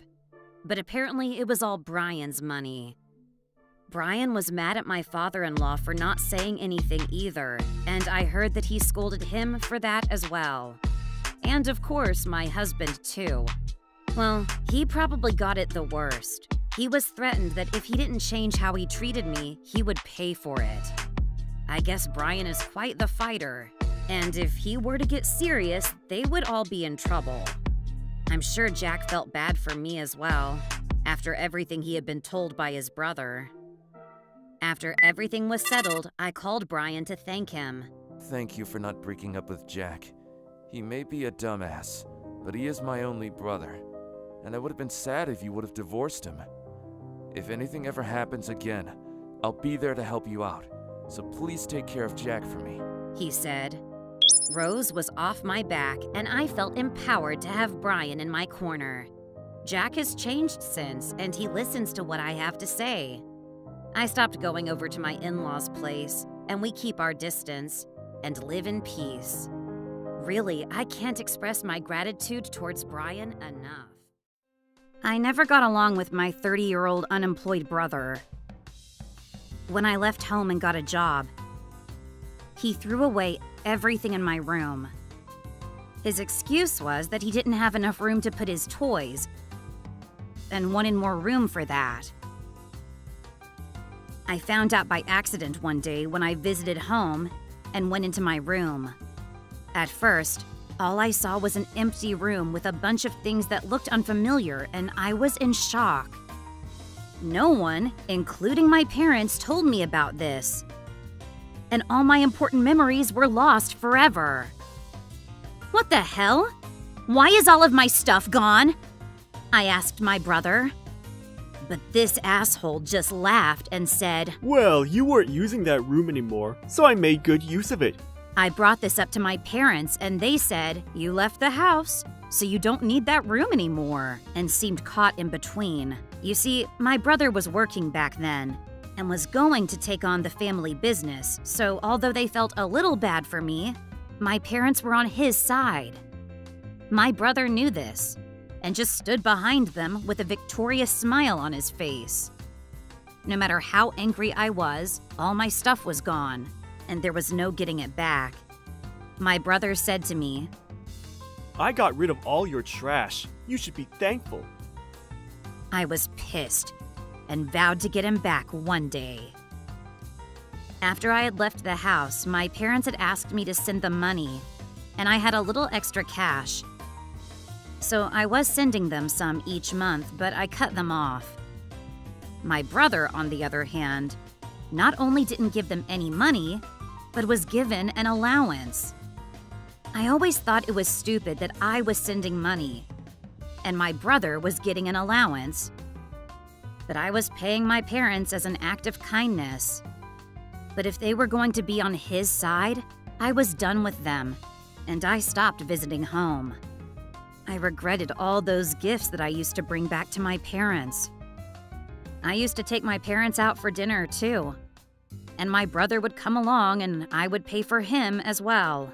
but apparently it was all Brian's money. Brian was mad at my father-in-law for not saying anything either, and I heard that he scolded him for that as well. And of course, my husband too. Well, he probably got it the worst. He was threatened that if he didn't change how he treated me, he would pay for it. I guess Brian is quite the fighter, and if he were to get serious, they would all be in trouble. I'm sure Jack felt bad for me as well, after everything he had been told by his brother. After everything was settled, I called Brian to thank him. Thank you for not breaking up with Jack. He may be a dumbass, but he is my only brother, and I would have been sad if you would have divorced him. If anything ever happens again, I'll be there to help you out, so please take care of Jack for me, he said. Rose was off my back, and I felt empowered to have Brian in my corner. Jack has changed since, and he listens to what I have to say. I stopped going over to my in-laws' place, and we keep our distance and live in peace. Really, I can't express my gratitude towards Brian enough. I never got along with my 30-year-old unemployed brother. When I left home and got a job, he threw away everything in my room. His excuse was that he didn't have enough room to put his toys and wanted more room for that. I found out by accident one day when I visited home and went into my room. At first, all I saw was an empty room with a bunch of things that looked unfamiliar, and I was in shock. No one, including my parents, told me about this. And all my important memories were lost forever. What the hell? Why is all of my stuff gone? I asked my brother. But this asshole just laughed and said, Well, you weren't using that room anymore, so I made good use of it. I brought this up to my parents, and they said, "You left the house, so you don't need that room anymore," and seemed caught in between. You see, my brother was working back then and was going to take on the family business, so although they felt a little bad for me, my parents were on his side. My brother knew this and just stood behind them with a victorious smile on his face. No matter how angry I was, all my stuff was gone, and there was no getting it back. My brother said to me, I got rid of all your trash. You should be thankful. I was pissed and vowed to get him back one day. After I had left the house, my parents had asked me to send them money, and I had a little extra cash. So I was sending them some each month, but I cut them off. My brother, on the other hand, not only didn't give them any money, but was given an allowance. I always thought it was stupid that I was sending money, and my brother was getting an allowance, but I was paying my parents as an act of kindness. But if they were going to be on his side, I was done with them, and I stopped visiting home. I regretted all those gifts that I used to bring back to my parents. I used to take my parents out for dinner, too. And my brother would come along and I would pay for him as well.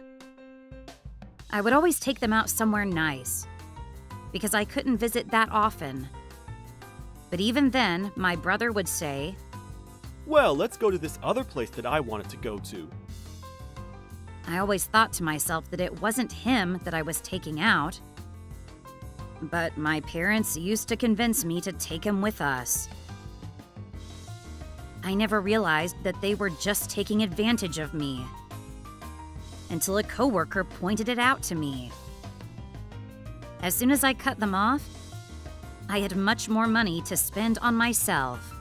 I would always take them out somewhere nice, because I couldn't visit that often. But even then, my brother would say, Well, let's go to this other place that I wanted to go to. I always thought to myself that it wasn't him that I was taking out. But my parents used to convince me to take him with us. I never realized that they were just taking advantage of me, until a coworker pointed it out to me. As soon as I cut them off, I had much more money to spend on myself.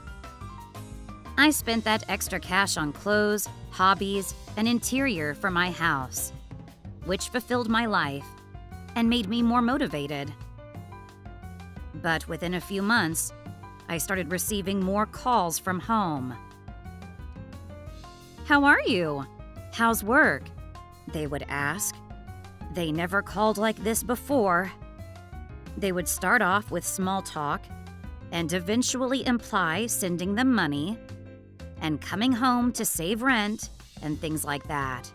I spent that extra cash on clothes, hobbies, and interior for my house, which fulfilled my life and made me more motivated. But within a few months, I started receiving more calls from home. "How are you? How's work?" they would ask. They never called like this before. They would start off with small talk and eventually imply sending them money and coming home to save rent and things like that.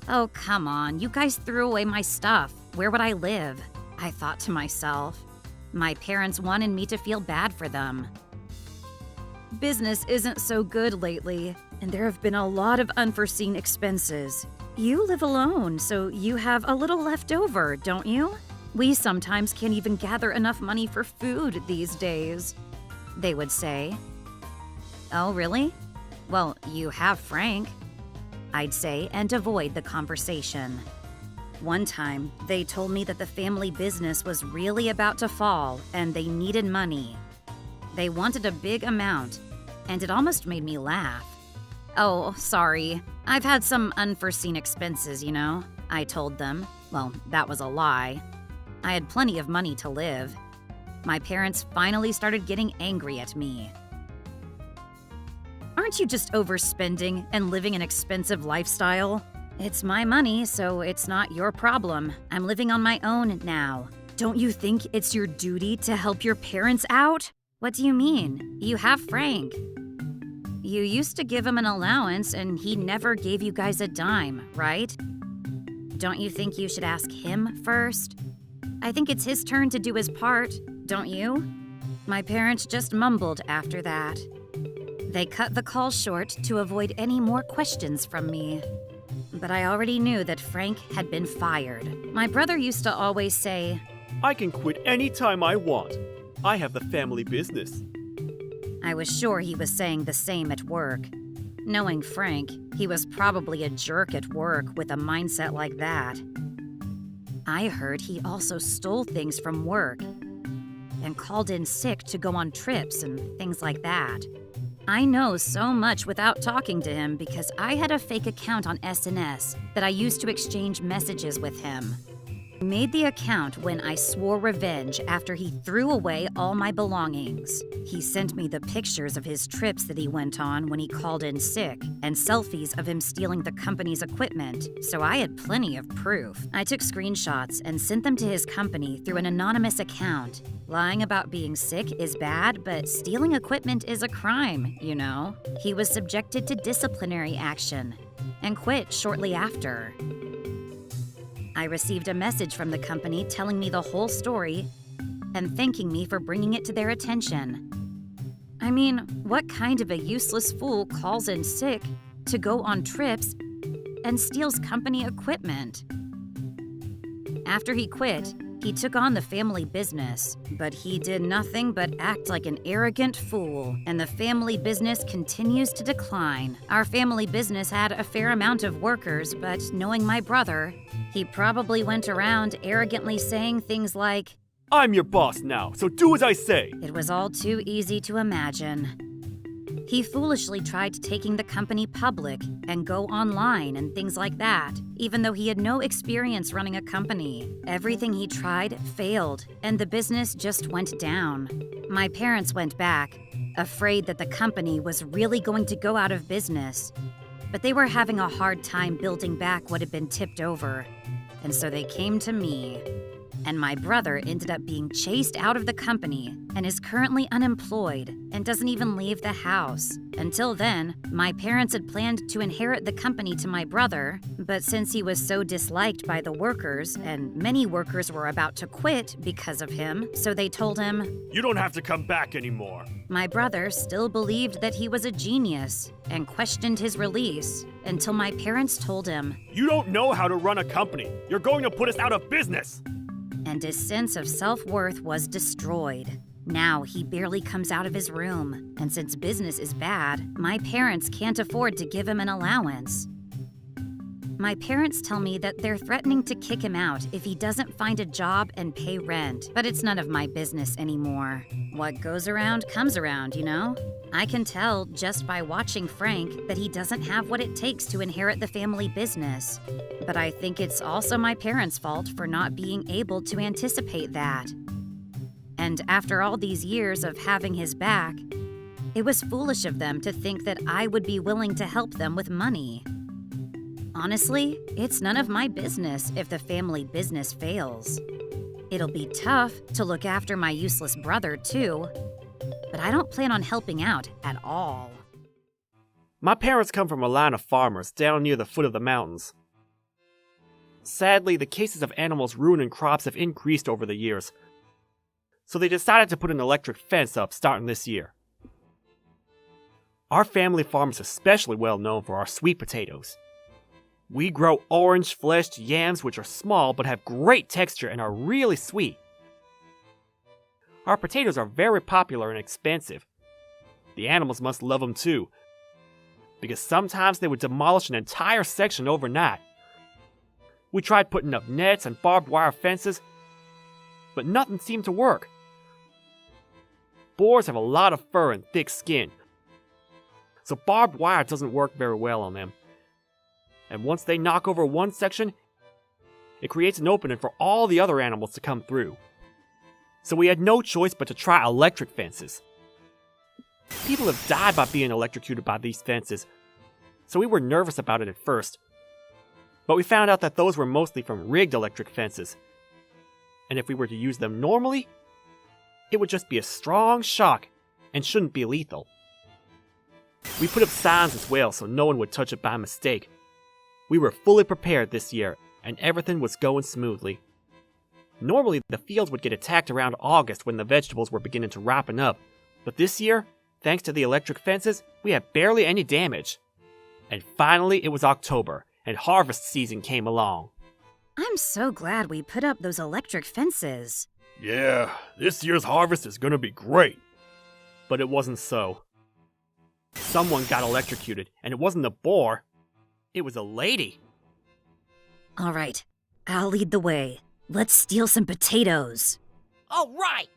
Oh, come on, you guys threw away my stuff. Where would I live? I thought to myself. My parents wanted me to feel bad for them. Business isn't so good lately, and there have been a lot of unforeseen expenses. You live alone, so you have a little left over, don't you? We sometimes can't even gather enough money for food these days, they would say. Oh, really? Well, you have Frank, I'd say, and avoid the conversation. One time, they told me that the family business was really about to fall and they needed money. They wanted a big amount, and it almost made me laugh. "Oh, sorry. I've had some unforeseen expenses, you know," I told them. Well, that was a lie. I had plenty of money to live. My parents finally started getting angry at me. "Aren't you just overspending and living an expensive lifestyle? It's my money, so it's not your problem. I'm living on my own now. Don't you think it's your duty to help your parents out? What do you mean? You have Frank. You used to give him an allowance and he never gave you guys a dime, right? Don't you think you should ask him first? I think it's his turn to do his part, don't you?" My parents just mumbled after that. They cut the call short to avoid any more questions from me. But I already knew that Frank had been fired. My brother used to always say, I can quit any time I want. I have the family business. I was sure he was saying the same at work. Knowing Frank, he was probably a jerk at work with a mindset like that. I heard he also stole things from work and called in sick to go on trips and things like that. I know so much without talking to him because I had a fake account on SNS that I used to exchange messages with him. I made the account when I swore revenge after he threw away all my belongings. He sent me the pictures of his trips that he went on when he called in sick and selfies of him stealing the company's equipment, so I had plenty of proof. I took screenshots and sent them to his company through an anonymous account. Lying about being sick is bad, but stealing equipment is a crime, you know. He was subjected to disciplinary action and quit shortly after. I received a message from the company telling me the whole story and thanking me for bringing it to their attention. I mean, what kind of a useless fool calls in sick to go on trips and steals company equipment? After he quit, he took on the family business, but he did nothing but act like an arrogant fool, and the family business continues to decline. Our family business had a fair amount of workers, but knowing my brother, he probably went around arrogantly saying things like, I'm your boss now, so do as I say. It was all too easy to imagine. He foolishly tried taking the company public and go online and things like that, even though he had no experience running a company. Everything he tried failed, and the business just went down. My parents went back, afraid that the company was really going to go out of business. But they were having a hard time building back what had been tipped over, and so they came to me. And my brother ended up being chased out of the company and is currently unemployed and doesn't even leave the house. Until then, my parents had planned to inherit the company to my brother, but since he was so disliked by the workers and many workers were about to quit because of him, so they told him, You don't have to come back anymore. my brother still believed that he was a genius and questioned his release until my parents told him, You don't know how to run a company. You're going to put us out of business. and his sense of self-worth was destroyed. Now he barely comes out of his room, and since business is bad, my parents can't afford to give him an allowance. My parents tell me that they're threatening to kick him out if he doesn't find a job and pay rent, but it's none of my business anymore. What goes around comes around, you know? I can tell just by watching Frank that he doesn't have what it takes to inherit the family business. But I think it's also my parents' fault for not being able to anticipate that. And after all these years of having his back, it was foolish of them to think that I would be willing to help them with money. Honestly, it's none of my business if the family business fails. It'll be tough to look after my useless brother, too, but I don't plan on helping out at all. My parents come from a line of farmers down near the foot of the mountains. Sadly, the cases of animals ruining crops have increased over the years, so they decided to put an electric fence up starting this year. Our family farm is especially well known for our sweet potatoes. We grow orange-fleshed yams which are small but have great texture and are really sweet. Our potatoes are very popular and expensive. The animals must love them too, because sometimes they would demolish an entire section overnight. We tried putting up nets and barbed wire fences, but nothing seemed to work. Boars have a lot of fur and thick skin, so barbed wire doesn't work very well on them. And once they knock over one section, it creates an opening for all the other animals to come through. So we had no choice but to try electric fences. People have died by being electrocuted by these fences, so we were nervous about it at first. But we found out that those were mostly from rigged electric fences. And if we were to use them normally, it would just be a strong shock and shouldn't be lethal. We put up signs as well so no one would touch it by mistake. We were fully prepared this year, and everything was going smoothly. Normally, the fields would get attacked around August when the vegetables were beginning to ripen up, but this year, thanks to the electric fences, we had barely any damage. And finally, it was October, and harvest season came along. I'm so glad we put up those electric fences. Yeah, this year's harvest is gonna be great. But it wasn't so. Someone got electrocuted, and it wasn't a boar. It was a lady. All right, I'll lead the way. Let's steal some potatoes. All right!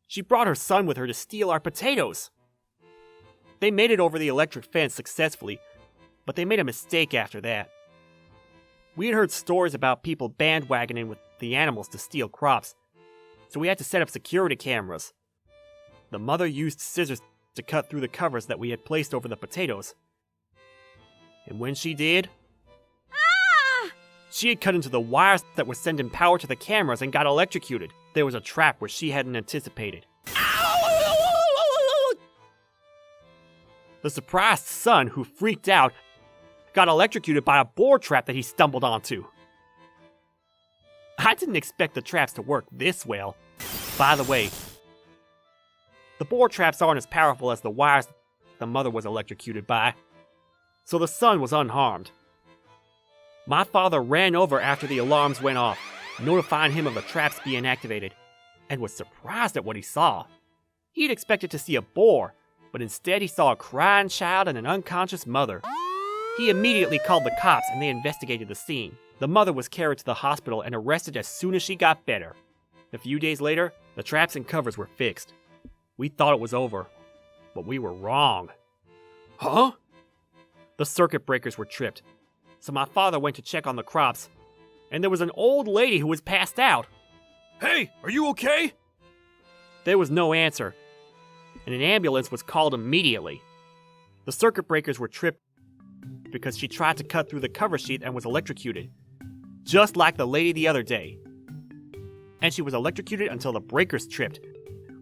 She brought her son with her to steal our potatoes. They made it over the electric fence successfully, but they made a mistake after that. We had heard stories about people bandwagoning with the animals to steal crops, so we had to set up security cameras. The mother used scissors to cut through the covers that we had placed over the potatoes. And when she did, she had cut into the wires that were sending power to the cameras and got electrocuted. There was a trap where she hadn't anticipated. The surprised son, who freaked out, got electrocuted by a boar trap that he stumbled onto. I didn't expect the traps to work this well. By the way, the boar traps aren't as powerful as the wires the mother was electrocuted by, so the son was unharmed. My father ran over after the alarms went off, notifying him of the traps being activated, and was surprised at what he saw. He had expected to see a boar, but instead he saw a crying child and an unconscious mother. He immediately called the cops and they investigated the scene. The mother was carried to the hospital and arrested as soon as she got better. A few days later, the traps and covers were fixed. We thought it was over, but we were wrong. Huh? The circuit breakers were tripped, so my father went to check on the crops, and there was an old lady who was passed out. Hey, are you okay? There was no answer, and an ambulance was called immediately. The circuit breakers were tripped because she tried to cut through the cover sheet and was electrocuted, just like the lady the other day. And she was electrocuted until the breakers tripped,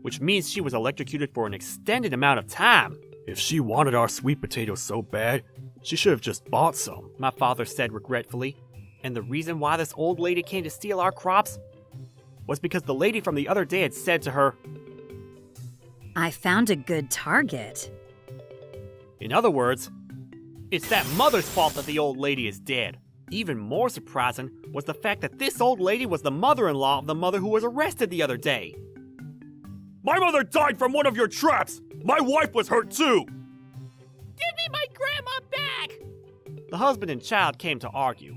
which means she was electrocuted for an extended amount of time. If she wanted our sweet potatoes so bad, she should have just bought some. My father said regretfully, and the reason why this old lady came to steal our crops was because the lady from the other day had said to her, I found a good target. in other words, it's that mother's fault that the old lady is dead. Even more surprising was the fact that this old lady was the mother-in-law of the mother who was arrested the other day. My mother died from one of your traps! My wife was hurt too! Give me my grandma back! The husband and child came to argue.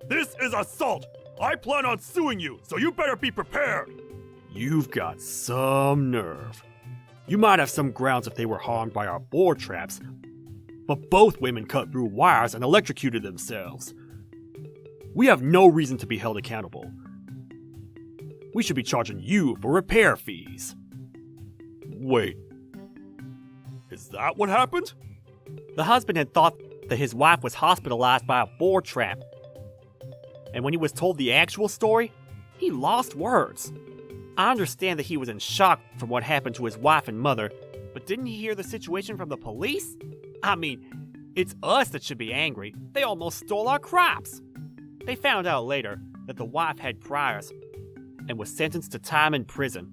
This is assault! I plan on suing you, so you better be prepared! You've got some nerve. You might have some grounds if they were harmed by our boar traps, but both women cut through wires and electrocuted themselves. We have no reason to be held accountable. We should be charging you for repair fees. Wait. Is that what happened? The husband had thought that his wife was hospitalized by a boar trap, and when he was told the actual story, he lost words. I understand that he was in shock from what happened to his wife and mother, but didn't he hear the situation from the police? I mean, it's us that should be angry. They almost stole our crops. They found out later that the wife had priors and was sentenced to time in prison.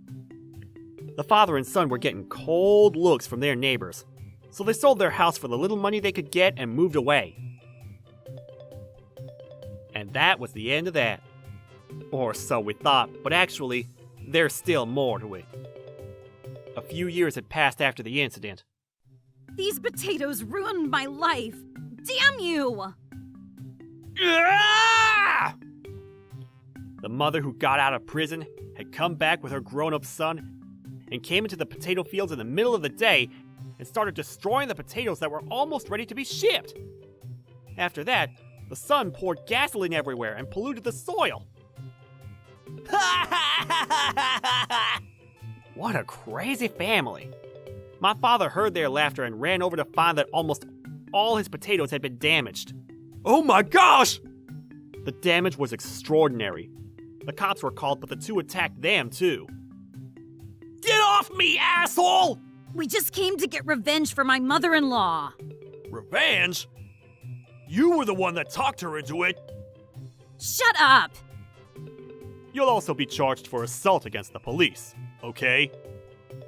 The father and son were getting cold looks from their neighbors, so they sold their house for the little money they could get and moved away. And that was the end of that. Or so we thought, but actually, there's still more to it. A few years had passed after the incident. These potatoes ruined my life. Damn you! Ah! The mother who got out of prison had come back with her grown-up son and came into the potato fields in the middle of the day and started destroying the potatoes that were almost ready to be shipped. After that, the son poured gasoline everywhere and polluted the soil. What a crazy family. My father heard their laughter and ran over to find that almost all his potatoes had been damaged. Oh my gosh! The damage was extraordinary. The cops were called, but the two attacked them too. Get off me, asshole! We just came to get revenge for my mother-in-law. Revenge? You were the one that talked her into it. Shut up! You'll also be charged for assault against the police, okay?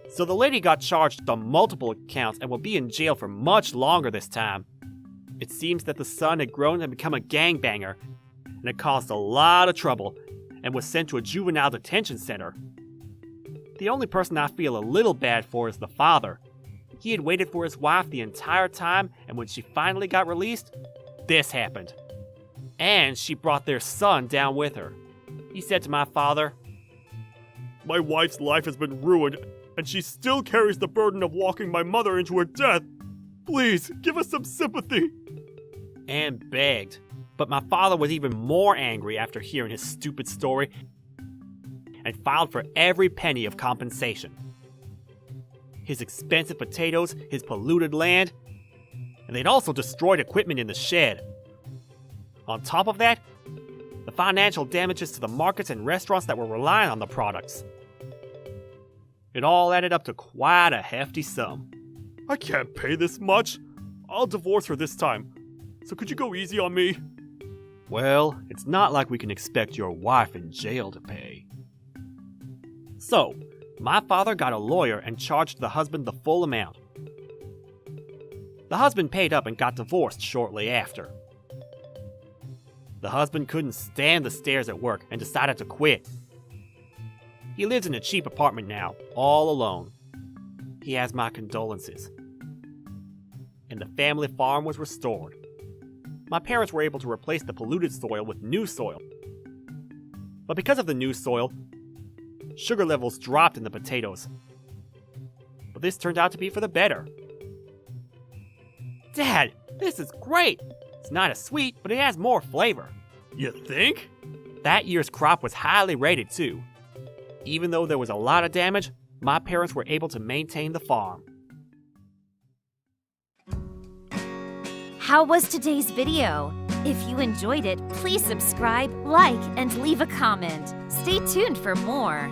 So the lady got charged on multiple counts and will be in jail for much longer this time. It seems that the son had grown and become a gangbanger, and it caused a lot of trouble, and was sent to a juvenile detention center. The only person I feel a little bad for is the father. He had waited for his wife the entire time, and when she finally got released, this happened. And she brought their son down with her. He said to my father, My wife's life has been ruined, and she still carries the burden of walking my mother into her death. Please, give us some sympathy. and begged. But my father was even more angry after hearing his stupid story and filed for every penny of compensation. His expensive potatoes, his polluted land, and they'd also destroyed equipment in the shed. On top of that, the financial damages to the markets and restaurants that were relying on the products. It all added up to quite a hefty sum. I can't pay this much. I'll divorce her this time. So could you go easy on me? Well, it's not like we can expect your wife in jail to pay. So, my father got a lawyer and charged the husband the full amount. The husband paid up and got divorced shortly after. The husband couldn't stand the stares at work and decided to quit. He lives in a cheap apartment now, all alone. He has my condolences. And the family farm was restored. My parents were able to replace the polluted soil with new soil. But because of the new soil, sugar levels dropped in the potatoes. But this turned out to be for the better. Dad, this is great! It's not as sweet, but it has more flavor. You think? That year's crop was highly rated too. Even though there was a lot of damage, my parents were able to maintain the farm. How was today's video? If you enjoyed it, please subscribe, like, and leave a comment. Stay tuned for more.